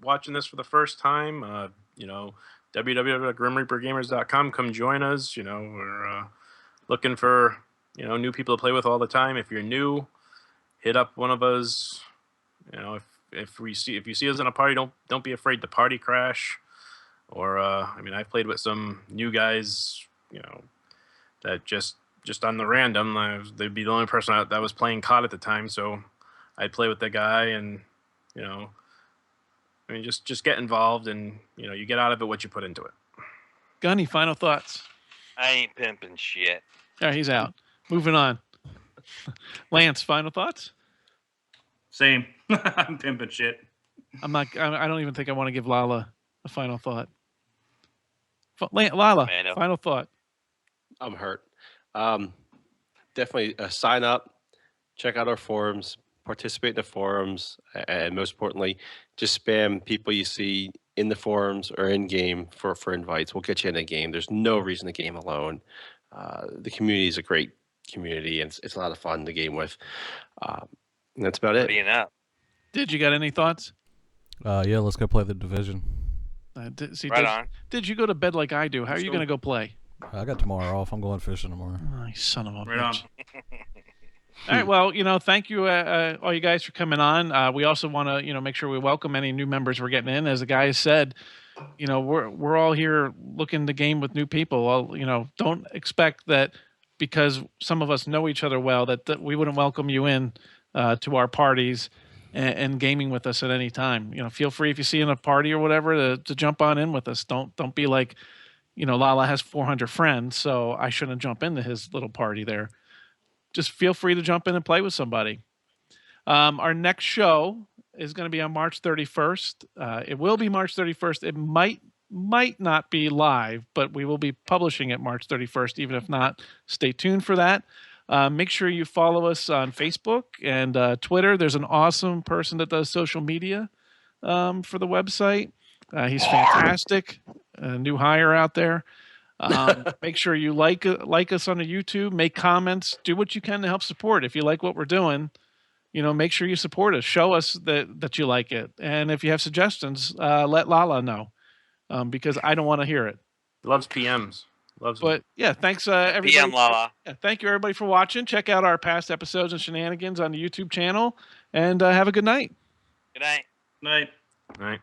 [SPEAKER 5] watching this for the first time, www.grimreapergamers.com. Come join us. We're looking for new people to play with all the time. If you're new, hit up one of us. If you see us in a party, don't be afraid to party crash. Or I've played with some new guys, that just on the random, they'd be the only person that was playing COD at the time, so I'd play with the guy, and just get involved, and you get out of it what you put into it.
[SPEAKER 1] Gunny, final thoughts.
[SPEAKER 4] I ain't pimping shit.
[SPEAKER 1] All right, he's out. Moving on. Lance, final thoughts.
[SPEAKER 6] Same. I'm pimping shit.
[SPEAKER 1] I don't even think I want to give Lala a final thought. Lala, final thought.
[SPEAKER 3] I'm hurt. Definitely sign up, check out our forums, participate in the forums, and most importantly, just spam people you see in the forums or in game for invites. We'll get you in a game. There's no reason to game alone. The community is a great community, and it's a lot of fun to game with. And that's about it.
[SPEAKER 1] Did you got any thoughts?
[SPEAKER 2] Yeah, let's go play the Division.
[SPEAKER 1] Did you go to bed like I do? How are you going to go play?
[SPEAKER 2] I got tomorrow off. I'm going fishing tomorrow.
[SPEAKER 1] Oh, you son of a
[SPEAKER 6] Right
[SPEAKER 1] bitch. All right. Well, thank you, all you guys for coming on. We also want to, make sure we welcome any new members we're getting in. As the guys said, we're all here looking to game with new people. Well, don't expect that because some of us know each other well that we wouldn't welcome you in to our parties and gaming with us at any time. Feel free if you see in a party or whatever to jump on in with us. Don't be like, Lala has 400 friends, so I shouldn't jump into his little party there. Just feel free to jump in and play with somebody. Our next show is going to be on March 31st. It will be March 31st. It might not be live, but we will be publishing it March 31st. Even if not, stay tuned for that. Make sure you follow us on Facebook and Twitter. There's an awesome person that does social media for the website. He's fantastic. A new hire out there. Make sure you like us on the YouTube. Make comments. Do what you can to help support. If you like what we're doing, make sure you support us. Show us that you like it. And if you have suggestions, let Lala know because I don't want to hear it.
[SPEAKER 5] Loves PMs.
[SPEAKER 1] But yeah, thanks everybody.
[SPEAKER 4] PM Lala.
[SPEAKER 1] Yeah, thank you everybody for watching. Check out our past episodes and shenanigans on the YouTube channel, and have a good night.
[SPEAKER 4] Good night.
[SPEAKER 6] Night.
[SPEAKER 5] All right.